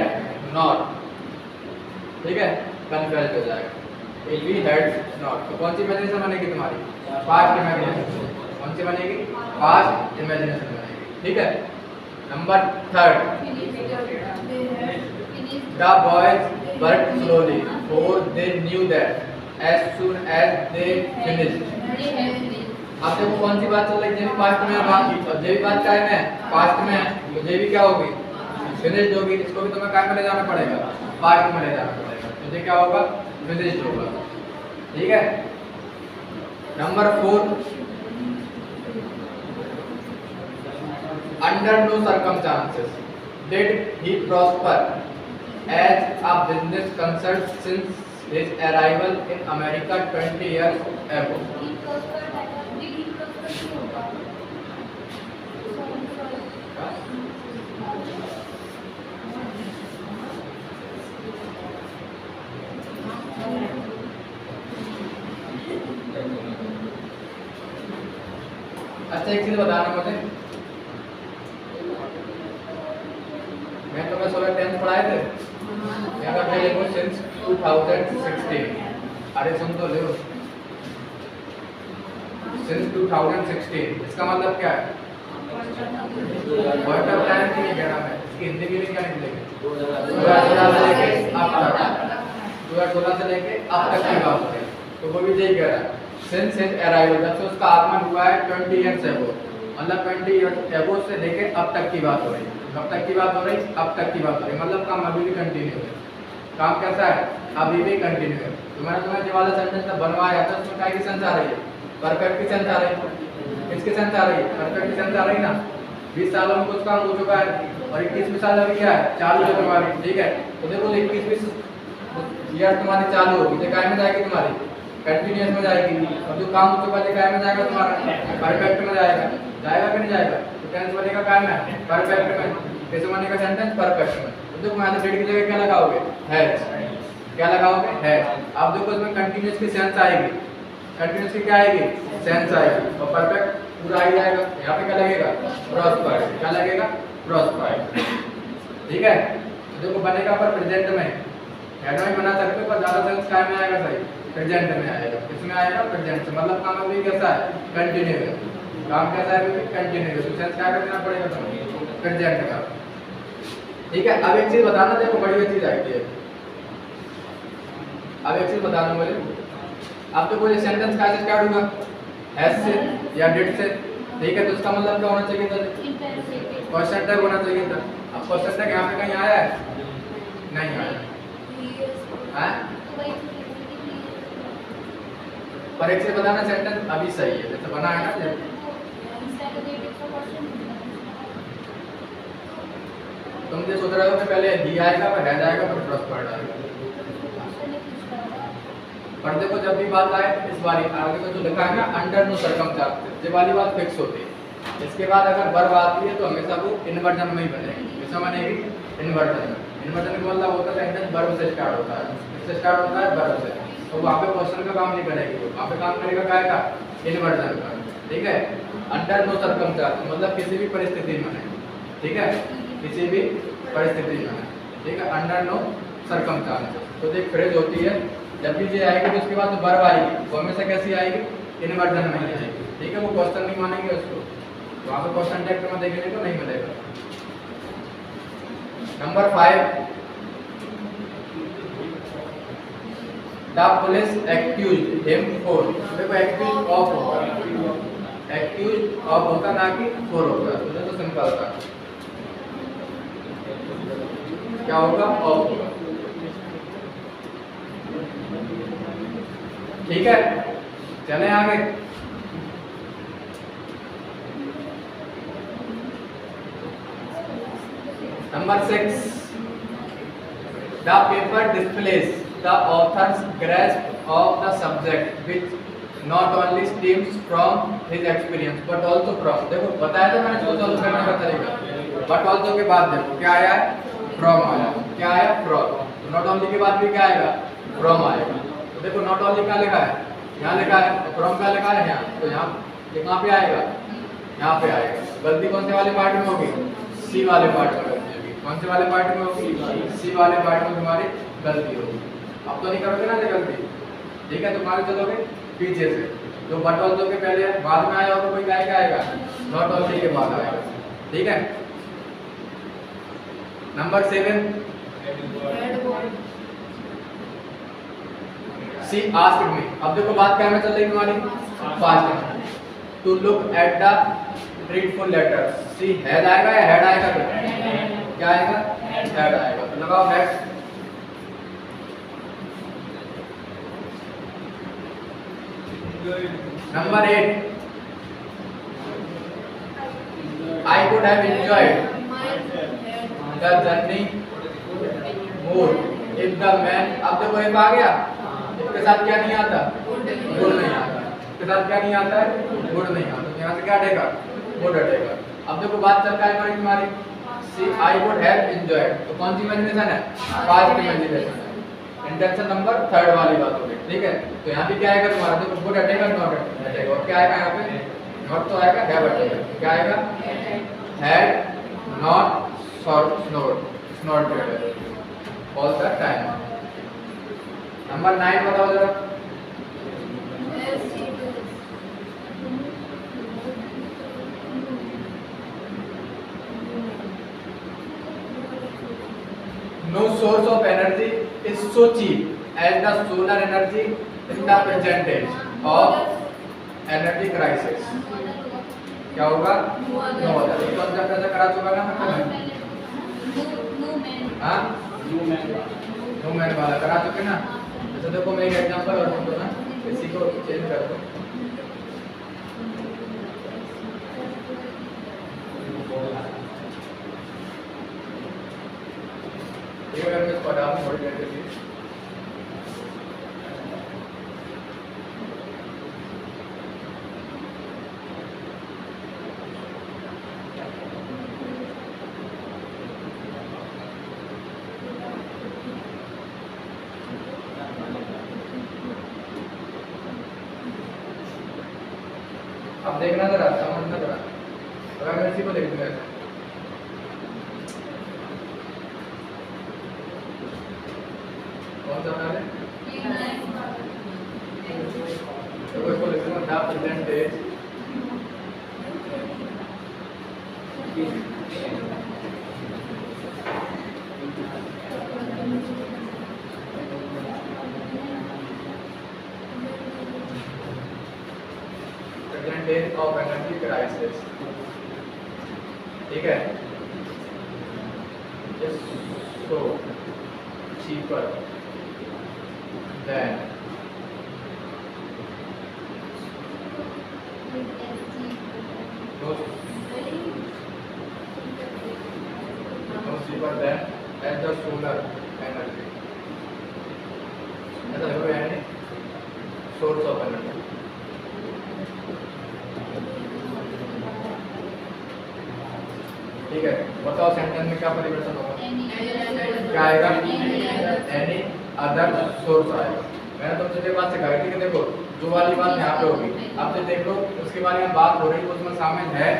नॉट, ठीक है, कन्फ्यूज हो जाएगा। If he had not, तो कौन सी इमेजिनेशन बनेगी तुम्हारी, पास्ट इमेजिनेशन। कौन सी बनेगी, पास्ट इमेजिनेशन बनेगी, ठीक है। Number 3 the boys worked slowly for they knew that as soon as they finished। अब देखो कौन सी बात चल रही है, पास्ट में बात, और जे भी बात काय में है, पास्ट में है, तो जे भी क्या होगी, फिनिश्ड होगी। इसको भी तुम्हें काय में ले जाना पड़ेगा, पास्ट में ले जाना पड़ेगा, तो ये क्या होगा, फिनिश्ड होगा, ठीक है। Number 4 under no circumstances did he prosper as a business consultant since his arrival in America 20 years ago। अच्छा एक चीज बताना मुझे, मैं तुम्हें 10th पढ़ाए थे, यहाँ पे देखो सिंस 2016। अरे सुन तो लो, सिंस 2016 इसका मतलब क्या है? वर्ड ऑफ टाइम की नहीं कह रहा मैं, इसकी हिंदी के लिए क्या निकलेगी? 2016 से लेके अब तक, 2016 से लेके अब तक की बात है। तो वो भी यही कह रहा है सिंस हिज अराइवल, जब से उसका आगमन हुआ है 20 ईयर्स एगो, मतलब 20 ईयर्स एगो से लेके अब तक की बात हो रही है। कब तक की बात हो रही? अब तक की बात हो रही है, मतलब काम अभी भी कंटिन्यू है। काम कैसा है? अभी भी कंटिन्यू है। तो मैंने तुम्हें जो वाला सेंटेंस बनवाया था उसमें क्या की सेंस आ रही है? परफेक्ट की सेंस आ रही है। किसकी सेंस आ रही है? परफेक्ट की सेंस आ रही है ना। 20 सालों में कुछ काम हो चुका है और 21वीं साल अभी क्या है? चालू है तुम्हारी, ठीक है। तो देखो 21वीं ईयर तुम्हारी चालू होगी, तो काय में जाएगी? तुम्हारी कंटिन्यूअस में जाएगी। और जो काम हो चुका है काय में जाएगा? तुम्हारा परफेक्ट में जाएगा। जाएगा कि नहीं जाएगा? तो टेंस बनेगा काय में? परफेक्ट में। कैसे बनेगा सेंटेंस? परफेक्ट में। तो देखो मैं डेड की जगह क्या लगाओगे? हैज। क्या लगाओगे? हैज। अब देखो इसमें कंटिन्यूअस की सेंस आएगी, कंटिन्यूअस की क्या आएगी? सेंस आएगी। और परफेक्ट पूरा आ जाएगा। यहाँ पे क्या लगेगा? प्रॉस्पर्ड। क्या लगेगा? प्रॉस्पर्ड, ठीक है। तो देखो बनेगा पर प्रेजेंट में, हेड में बना सकते हो पर ज्यादा सेंस काय में आएगा? सही प्रेजेंट में आएगा। किसमें आएगा? प्रेजेंट से। मतलब काम अभी कैसा है? कंटिन्यू है। काम कैसा है? कंटिन्यू है। तो सेंस क्या कर देना पड़ेगा तुम्हें? प्रेजेंट का, ठीक है। अब एक चीज बताना, देखो बड़ी चीज आएगी है। अब एक चीज बताना मुझे, अब तो कोई सेंटेंस कैसे स्टार्ट होगा? हैज से या डिड से, ठीक है। तो इसका मतलब क्या होना चाहिए था? क्वेश्चन टैग होना चाहिए था। अब क्वेश्चन टैग यहाँ पे कहीं आया है? नहीं आया है। पर एक चीज बताना, सेंटेंस अभी सही है जैसे बना है ना। तुम ये सोच रहे हो कि पहले ही आएगा फिर हैज आएगा फिर प्रॉस्पर्ड आएगा। पर देखो जब भी बात आए इस वाली आगे में जो लिखा है ना अंडर नो सर्कमस्टेंसेस, ये वाली बात फिक्स होती है। इसके बाद अगर वर्ब आती है तो हमेशा वो इन्वर्जन में ही बनेगी। हमेशा बनेगी इन्वर्जन में। इन्वर्जन का मतलब होता है सेंटेंस वर्ब से स्टार्ट होता है। किससे स्टार्ट होता है? वर्ब से। तो वहाँ पे क्वेश्चन का काम नहीं करेगी, वो वहाँ पे काम करेगा क्या का? इन्वर्जन का, ठीक है। अंडर नो सर्कमस्टेंसेस मतलब किसी भी परिस्थिति में नहीं, ठीक है। किसी भी परिस्थिति में, ठीक है। अंडर नो सर्कमस्टेंसेस तो एक फ्रेज होती है, जब भी ये आएगी तो उसके बाद तो वर्ब आएगी, वो हमेशा कैसी आएगी? इन्वर्जन में आएगी, ठीक है। वो क्वेश्चन नहीं मानेंगे उसको, तो वहाँ पे क्वेश्चन टैग में देखने को नहीं मिलेगा। Number 5, the police accused him for. देखो एक्यूज ऑफ होगा, एक्यूज ऑफ होता ना कि फॉर होगा। तो सिंपल था, क्या होगा? ऑफ होगा, ठीक है। चले आगे। Number 6, the paper displace the author's grasp of the subject which not only stems from his experience but also from. देखो बताया था मैंने इसको सॉल्व करने का तरीका। बट ऑल्सो के बाद देखो क्या आया? फ्रॉम आया। क्या आया? फ्रॉम। नॉट ओनली के बाद भी क्या आएगा? फ्रॉम आएगा। तो देखो नॉट ओनली क्या लिखा है? यहाँ लिखा है। फ्रॉम क्या लिखा है? यहाँ। तो यहाँ कहाँ पे आएगा? यहाँ पे आएगा। गलती कौन से वाले पार्ट में होगी? सी वाले पार्ट में गलती होगी। कौन से वाले पार्ट में होगी? सी वाले पार्ट में तुम्हारी गलती होगी। अब तो नहीं करोगे ना ये गलती, ठीक है। तुम्हारे चलोगे पीछे से, जो बट ऑल्सो के पहले बाद में आया होगा कोई क्या आएगा? नॉट ओनली के बाद आएगा, ठीक है। Number 7, she asked me. अब देखो बात क्या में चल रही तुम्हारी? पास्ट में। To look at the dreadful letters. She had आएगा या हैड आएगा? क्या आएगा? हैड आएगा। तो लगाओ had. Number 8, I could have enjoyed the journey more if the man. अब देखो एक आ गया, इसके साथ क्या नहीं आता? गुड नहीं आता। इसके साथ क्या नहीं आता है? गुड नहीं आता। तो यहाँ से क्या हटेगा? गुड हटेगा। अब देखो बात चल रहा है तुम्हारी सी आई वुड हैव एंजॉयड। तो कौन सी इमेजिनेशन है? पास्ट इमेजिनेशन है। इंटेंशन नंबर 3 वाली बात हो गई, ठीक है। तो यहाँ भी क्या आएगा तुम्हारा? देखो गुड हटेगा, नॉट हटेगा। और क्या आएगा यहाँ पे? नॉट तो आएगा, हैव हटेगा। क्या आएगा? Had not snowed, snowed all the time. Number 9 बताओ जरा। No source of energy is so cheap as the solar energy in the present age of energy crisis। क्या होगा? No other। ये कॉन्सेप्ट ऐसा करा चुका ना मतलब हाँ नो मैन वाला करा चुके ना। जैसे देखो मैं एक एग्जांपल और दूँ ना, इसी को चेंज कर दो। ये अगर मैं इसको हटा दूँ थोड़ी देर के लिए, अब देखना जरा, समझना जरा। अगर मैं इसी को देख दूँ ऐसे, कौन सा बना रहे? देखो इसको लिख दूँगा the present age present age of energy crisis. ठीक है, so cheaper than no cheaper than as the solar energy। ऐसा देखो यानी source of energy। ठीक है, बताओ सेंटेंस में क्या परिवर्तन होगा? क्या आएगा? एनी अदर सोर्स आएगा। मैंने तुमसे ये बात सिखाई थी कि देखो जो वाली बात यहाँ पे होगी, अब तो देख लो उसके बारे में बात हो रही है, उसमें शामिल है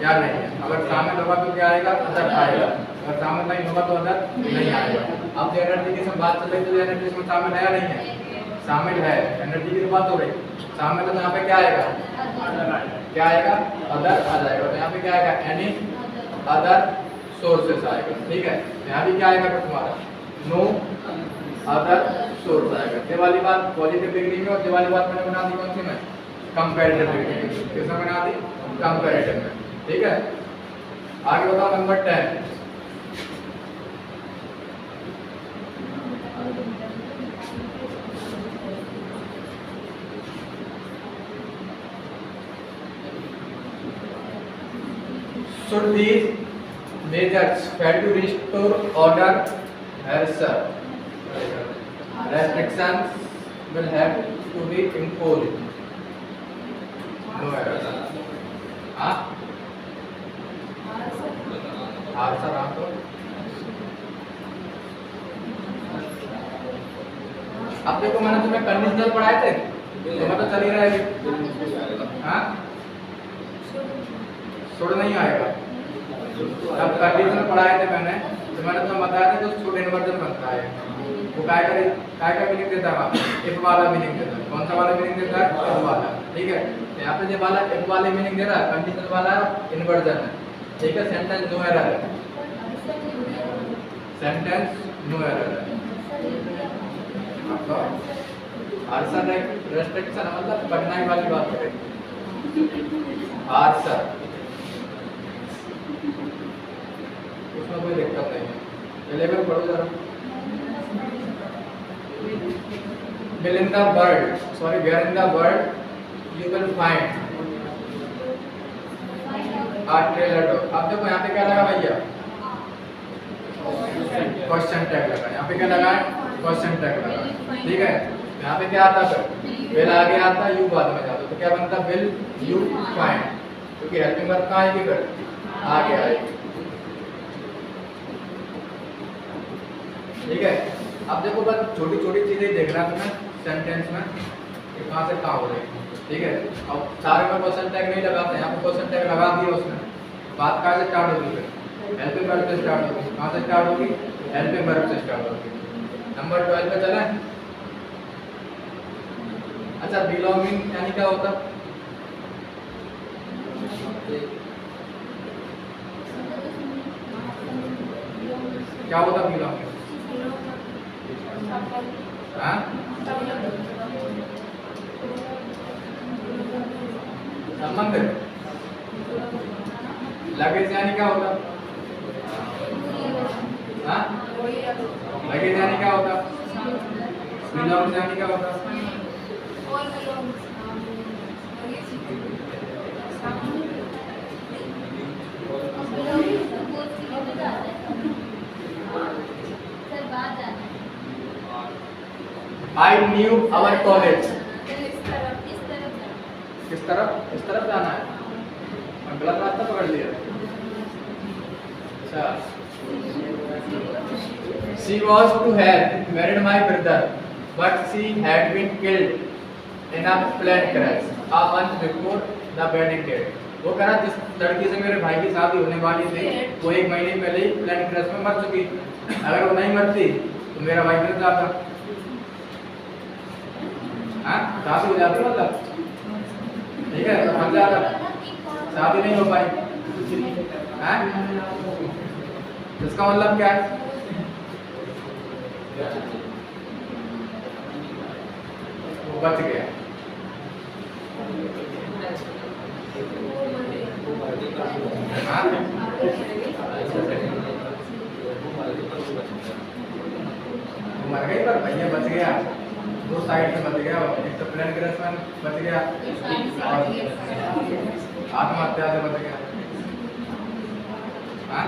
या नहीं है। अगर शामिल होगा तो क्या आएगा? अदर आएगा। अगर शामिल नहीं होगा तो अदर नहीं आएगा। अब जो एनर्जी की बात चल रही है तो एनर्जी इसमें शामिल है या नहीं है? शामिल है। एनर्जी की बात हो रही शामिल है तो यहाँ पे क्या आएगा? क्या आएगा? अदर आ जाएगा। तो यहाँ पे क्या आएगा? एनी अदर सोर्सेस आएगा। ठीक है, यहाँ भी क्या आएगा फिर तुम्हारा? नो अदर सोर्स आएगा। ये वाली बात पॉजिटिव डिग्री में, और ये वाली बात मैंने बना दी कौन सी में? कंपैरेटिव डिग्री में। किसमें बना दी? कंपैरेटिव में। ठीक है, आगे बताओ number 10। Should these measures fail to restore order, sir, restrictions will have to be imposed। No error। हाँ? आंसर आपको अब देखो मैंने तुम्हें कंडीशनल पढ़ाए थे, तुम्हें तो चल ही रहा है। हाँ? छोड़ नहीं आएगा। जब कंडीशनल पढ़ाए थे मैंने तो मैंने तुम्हें बताया था कि छोड़ इन्वर्जन बनता है। वो काय का मीनिंग देता है? इफ वाला मीनिंग देता है। कौन सा वाला मीनिंग देता है? इफ वाला। ठीक है, यहाँ पे जो वाला इफ वाले मीनिंग दे रहा है, कंडीशनल वाला इन्वर्जन है। ठीक है, सेंटेंस नो एरर है। सेंटेंस नो एरर है। आपका आंसर रेस्ट्रिक्शन मतलब कठिनाई वाली बात करें। आंसर उसमें कोई दिक्कत नहीं है। लेवल पढ़ो जरा। Will in the world, sorry, where in the world you will find a trailer dog। अब देखो यहाँ पे क्या लगा भैया? क्वेश्चन टैग लगा। यहाँ पे क्या लगा है? क्वेश्चन टैग लगा। ठीक है, यहाँ पे क्या आता है? विल आगे आता है, यू बाद में जाता है। तो क्या बनता है? विल यू फाइंड, क्योंकि हेल्पिंग वर्ब कहाँ आएगी? फिर आगे आएगी। ठीक है, अब देखो बस छोटी छोटी चीजें देख रहा तुम्हें सेंटेंस में कि कहाँ से कहाँ हो रही है। ठीक है, अब सारे में क्वेश्चन टैग नहीं लगाते, यहाँ पे क्वेश्चन टैग लगा दिया उसने। बात कहाँ से स्टार्ट होगी? फिर हेल्पिंग वर्ब से स्टार्ट होगी। कहाँ से स्टार्ट होगी? हेल्पिंग वर्ब से स्टार्ट होगी। नंबर 12 पे चलें। अच्छा, बिलोंगिंग यानी क्या होता? क्या होता बिलोंगिंग? हाँ, संबंध। लगेज यानी क्या होता? हाँ, लगेज यानी क्या होता? बिलोंग्स यानी क्या होता? I knew our college। किस तरफ? इस तरफ जाना है। मैं गलत रास्ता पकड़ लिया। अच्छा, she was to have married my brother, but she had been killed in a plane crash a month before the wedding date। वो कह रहा जिस लड़की से मेरे भाई की शादी होने वाली थी वो 1 महीने पहले ही प्लेन क्रैश में मर चुकी। अगर वो नहीं मरती तो मेरा भाई मर जाता। हाँ, शादी हो जाती मतलब, ठीक है, तो मर जाता, शादी नहीं हो पाई। हाँ, इसका मतलब क्या है? वो बच गया। हाँ, मर गई पर भैया बच गया, 2 साइड से बच गया। एक तो प्लेन क्रैश में बच गया और आत्महत्या से बच गया। हाँ,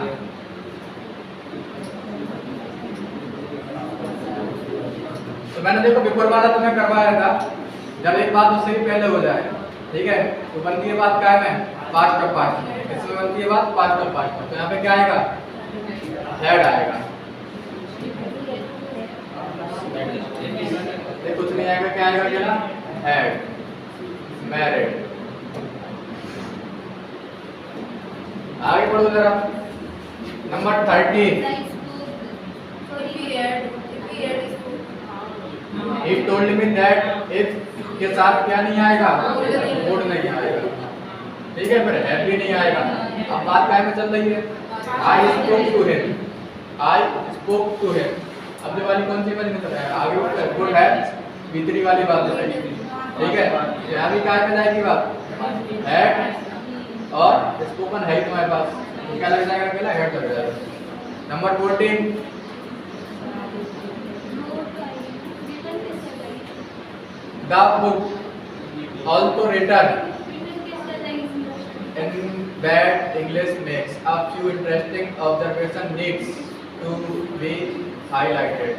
तो मैंने देखो बिफोर वाला तुम्हें करवाया था, जब एक बात उससे भी पहले हो जाए, ठीक है, तो बनती है बात क्या है? Past of past. इसमें बनती है बात पास्ट ऑफ पास्ट। तो यहाँ पे क्या आएगा? हेड आएगा। ये कुछ नहीं आएगा, क्या आएगा? क्या? Head, married. आगे पढ़ो जरा, number 13। He told me that if के साथ क्या नहीं आएगा? वुड नहीं आएगा, ठीक है, फिर हैव भी नहीं आएगा। अब बात क्या में चल रही है? I spoke to him, I spoke to him। अब ये वाली कौन सी वाली मतलब है? आगे बढ़ते हैं, गुड है, भीतरी वाली बात है, ठीक है। यहाँ भी क्या में जाएगी बात? हैड और स्पोकन है तुम्हारे पास, तो क्या लग जाएगा? पहला हेड लग जाएगा। Number 14, the book also written in bad English makes a few interesting observation needs to be highlighted।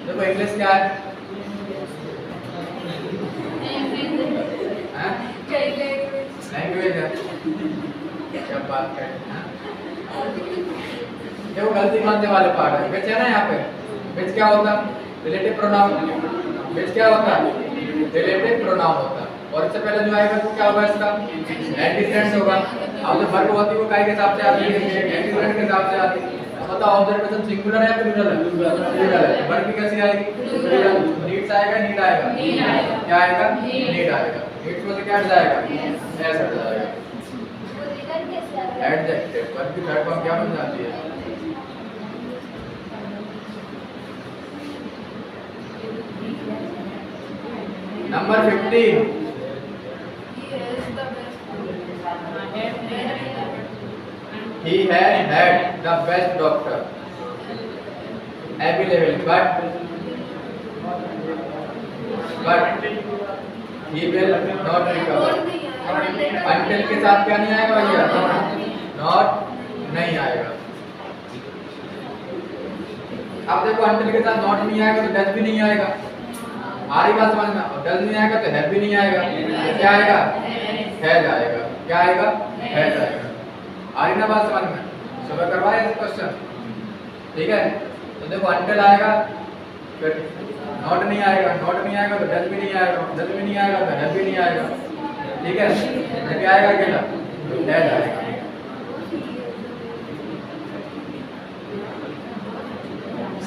देखो इंग्लिश क्या है? लैंग्वेज है, क्या बात करें। देखो गलती मानने वाले पार्ट है, विच है ना यहाँ पे। विच क्या होता? Relative pronoun. विच क्या होता? रिलेटिव प्रोनाउन होता। और इससे पहले जो आएगा तो क्या होगा? इसका एंटीसेंस होगा। अब जो वर्ब होती है वो काय के हिसाब से आती है? एंटीसेंस के हिसाब से आती है। बताओ ऑब्जर्वेशन सिंगुलर है या प्लूरल है? प्लूरल है। वर्ब की कैसी आएगी? प्लूरल। नीड्स आएगा, नीड आएगा? क्या आएगा? नीड आएगा। नीड्स में से क्या हट जाएगा? एस हट जाएगा। एडजेक्टिव वर्ब की थर्ड फॉर्म क्या बन जाती है? Number 15, he had the best doctor available, but he will not recover। until के साथ क्या नहीं आएगा भैया? not नहीं आएगा। अब देखो until के साथ not नहीं आएगा तो does भी नहीं आएगा। आ रही बात समझ में? और does नहीं आएगा तो have भी नहीं आएगा। क्या आएगा? has आएगा। क्या आएगा? has आएगा। आ रही ना बात समझ में? सुबह करवाए इस क्वेश्चन, ठीक है। तो देखो until आएगा, फिर not नहीं आएगा, not नहीं आएगा तो does भी नहीं आएगा, does भी नहीं आएगा तो have भी नहीं आएगा, ठीक है। क्या आएगा? क्या? has आएगा।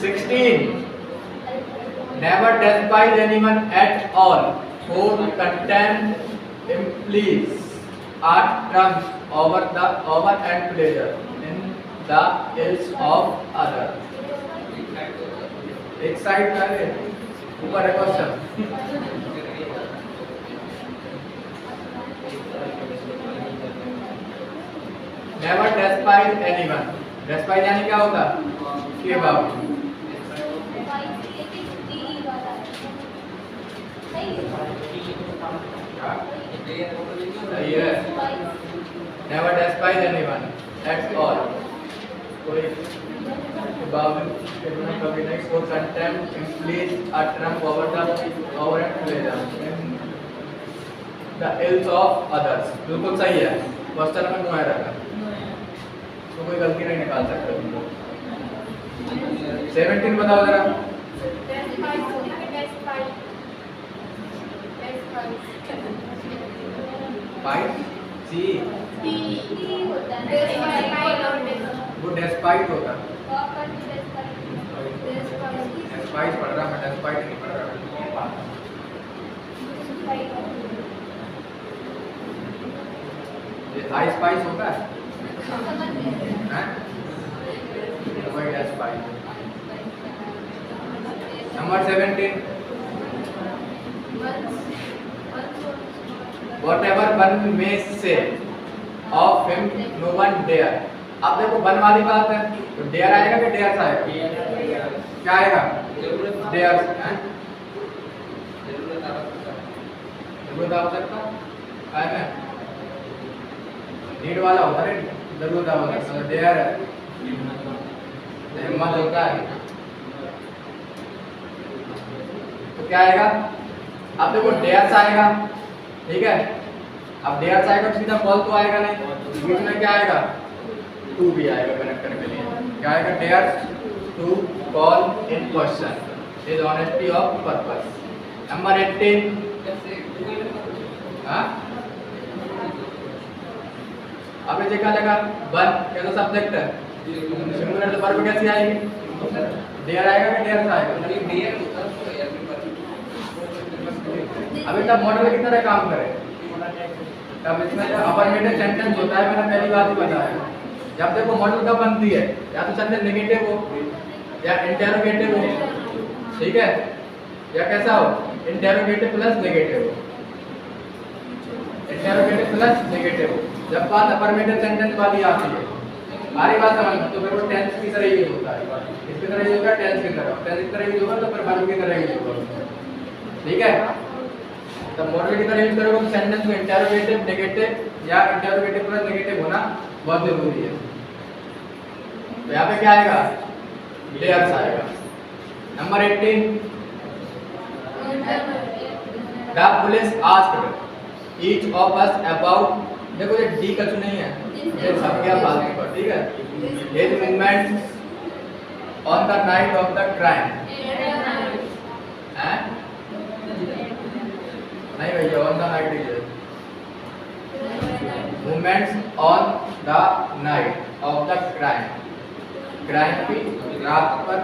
16. Never despise anyone at all, for contempt implies a triumph over and pleasure in the ills of others. एक साइड का है, ऊपर है question. Never despise anyone. Despise यानी क्या होता? के बाबू. सही है. Never despise anyone at all. कोई बाबू कभी नहीं. For contempt implies a triumph over and pleasure in the ills of others. बिल्कुल सही है. क्वेश्चन में नो एरर है, तो कोई गलती नहीं निकाल सकते तुम लोग. 17 बताओ जरा. सी वो डेस्पाइट होता. डेस्पाइट पढ़ रहा, मैं डेस्पाइट नहीं पढ़ रहा. ये आई स्पाइस होता है हैं? वही despite. Number 17. Whatever one may say of him, no one dare. अब देखो वन वाली बात है, तो डेयर आएगा कि डेयर्स आएगा? क्या आएगा? डेयर्स. जरूरत आवश्यकता है ना, नीड वाला होता है. जरूरत आवश्यकता डेयर है, हिम्मत होता है. तो क्या आएगा? अब देखो डेयर्स आएगा, ठीक है. अब डेयर्स आएगा तो सीधा कॉल तो आएगा नहीं, बीच में क्या आएगा? टू भी आएगा कनेक्टर के लिए. क्या आएगा? Dares to call in question is honesty of purpose. Number 18. हाँ, अब ये क्या लगा? वन कैसा सब्जेक्ट है? सिंगुलर तो वर्ब कैसी आएगी? डेयर आएगा कि डेयर्स आएगा? अभी तब मॉडल की तरह काम करे. तब इसमें जो अफर्मेटिव सेंटेंस होता है, मैंने पहली बात ही बताया. जब देखो मॉडल कब बनती है, या तो सेंटेंस नेगेटिव हो या इंटरोगेटिव हो, ठीक है, या कैसा हो? इंटरोगेटिव प्लस नेगेटिव हो. इंटरोगेटिव प्लस नेगेटिव हो. जब बात अफर्मेटिव सेंटेंस वाली आती है, हमारी बात समझ, तो फिर वो टेंस की तरह यूज होता है. इसकी तरह यूज होगा, टेंस की तरह. टेंस की तरह यूज होगा तो फिर वर्ब की तरह यूज होगा. ठीक है. तब मॉडल की तरह यूज करोगे तो सेंटेंस में इंटरोगेटिव नेगेटिव या इंटरोगेटिव प्लस नेगेटिव होना बहुत जरूरी है. तो यहाँ पे क्या आएगा? डेयर्स आएगा. Number 18. The police asked each of us about. देखो ये डी का नहीं है, ये सब क्या फालतू का. ठीक है. His movements on the night of the crime. हैं? नहीं भैया, ऑन द नाइट है. Movements on the night of the crime. Crime की रात पर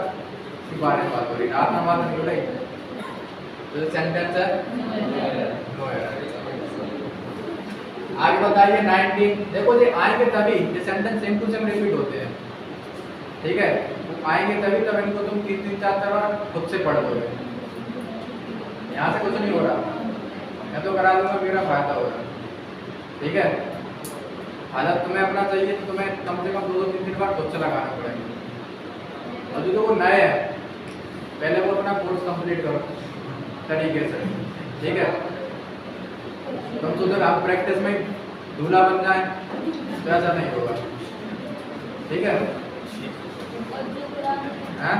के बारे में बात हो रही. रात में बात नहीं हो रही. तो सेंटेंस है नो एरर. आगे बताइए 19. देखो ये आएंगे तभी, ये sentence same to same repeat होते हैं. ठीक है. आएंगे तभी, तब इनको तुम 3-4 बार खुद से पढ़ दोगे. यहाँ से कुछ नहीं हो रहा, मैं तो करा दूंगा, मेरा फायदा होगा. ठीक है. हालत तुम्हें अपना चाहिए तो तुम्हें कम से कम 2-3 बार खुद से लगाना पड़ेगा. और जो वो नए हैं, पहले वो अपना कोर्स कंप्लीट करो तरीके से. ठीक है. तुम तो जब आप प्रैक्टिस में दूल्हा बन जाए तो ऐसा नहीं होगा. ठीक है. हैं?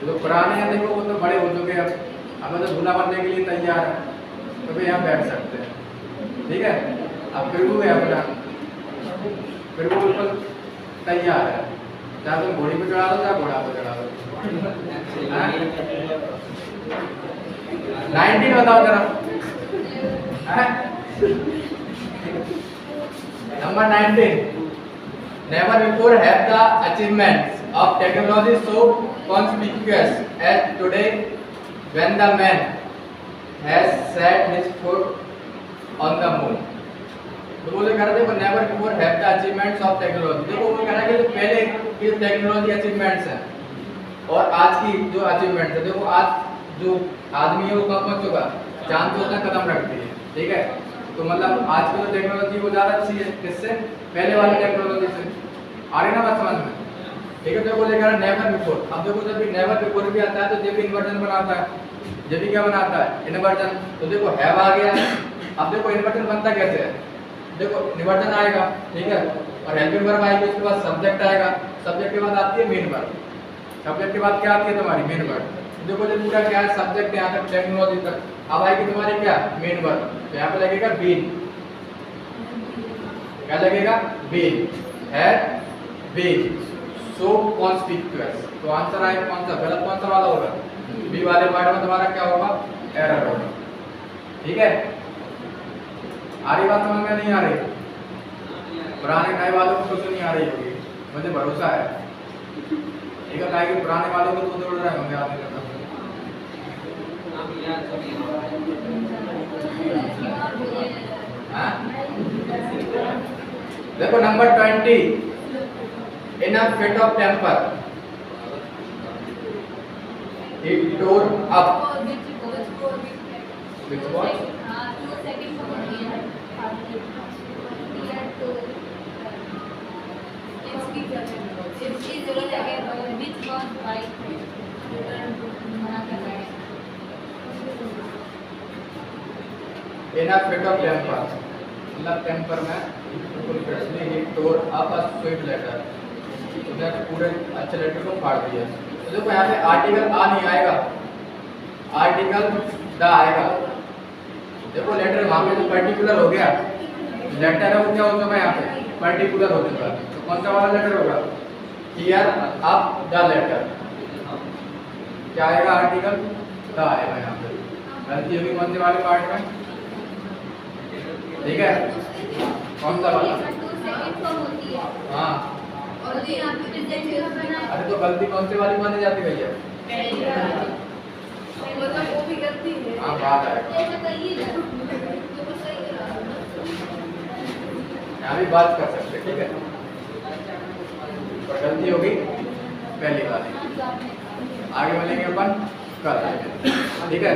जो पुराने हैं देखो, वो तो बड़े हो चुके हैं. अब तो दूल्हा बनने के लिए तैयार है, तो भी यहाँ बैठ सकते हैं. ठीक है. अब फिर वो है अपना, फिर वो बिल्कुल तैयार है. चाहे तुम घोड़ी पे चढ़ा दो, चाहे घोड़ा पे चढ़ा दो. 19 बताओ जरा. Number 19. Never before have the achievements of technology so conspicuous as today when the man has set his foot on the moon. तो बोले कह रहे थे never before have the achievements of technology. देखो वो कह रहा है कि जो पहले की टेक्नोलॉजी अचीवमेंट्स हैं और आज की जो अचीवमेंट्स है, देखो आज जो आदमी है वो कब पहुंच चुका, चांद पे उतना कदम रखती है, ठीक है। तो मतलब आज की जो टेक्नोलॉजी वो ज़्यादा अच्छी है किससे, पहले वाली टेक्नोलॉजी से। आ रही ना बात समझ में, ठीक है। तो वो लेकर नेवर बिफोर, अब देखो जब भी नेवर बिफोर भी आता है तो जब भी इन्वर्जन बनाता है, जब भी क्या बनाता है इन्वर्जन, तो देखो हैव आ गया। अब देखो इन्वर्जन बनता कैसे है, देखो निवर्जन आएगा, ठीक है, और हेल्पिंग वर्ब आएगी, उसके बाद सब्जेक्ट आएगा, सब्जेक्ट के बाद आती है मेन वर्ब, सब्जेक्ट के बाद क्या आती है तुम्हारी मेन वर्ब। देखो जो पूरा क्या है सब्जेक्ट यहाँ तक टेक्नोलॉजी तक, अब आएगी तुम्हारी क्या मेन वर्ब, तो यहाँ पे लगेगा बीन, क्या लगेगा बीन, है बीन सो कॉन्स्पिक्यूअस। तो आंसर आएगा कौन सा, गलत कौन सा वाला होगा, बी वाले वर्ड में तुम्हारा क्या होगा, एरर होगा, ठीक है। आ रही बात समझ में नहीं आ रही, पुराने नए वालों को कुछ नहीं आ रही होगी, मुझे भरोसा है, ठीक है। कि पुराने वालों को तो दौड़ रहे होंगे आगे तक। देखो number 20, in a fit of temper he tore up which was in a fit of temper, मतलब टेम्पर में बिल्कुल फ्रेशली ही tore up a sweet letter, उसने पूरे अच्छे लेटर को फाड़ दिया। तो देखो यहाँ पे आर्टिकल आ नहीं आएगा, आर्टिकल द आएगा। देखो लेटर वहाँ पे जो पर्टिकुलर हो गया, लेटर है वो क्या हो चुका है यहाँ पे पर्टिकुलर हो चुका है। तो कौन सा वाला लेटर होगा, हियर अप द लेटर, क्या आएगा आर्टिकल द आएगा यहाँ पे। गलती होगी कौन से वाले पार्ट में, ठीक है, कौन सा वाला, हाँ। अरे तो गलती कौन से वाली मानी जाती भैया, हाँ बात आएगा, यहाँ भी बात कर सकते, ठीक है। पर गलती होगी पहली वाली, आगे मिलेंगे अपन कल, ठीक है।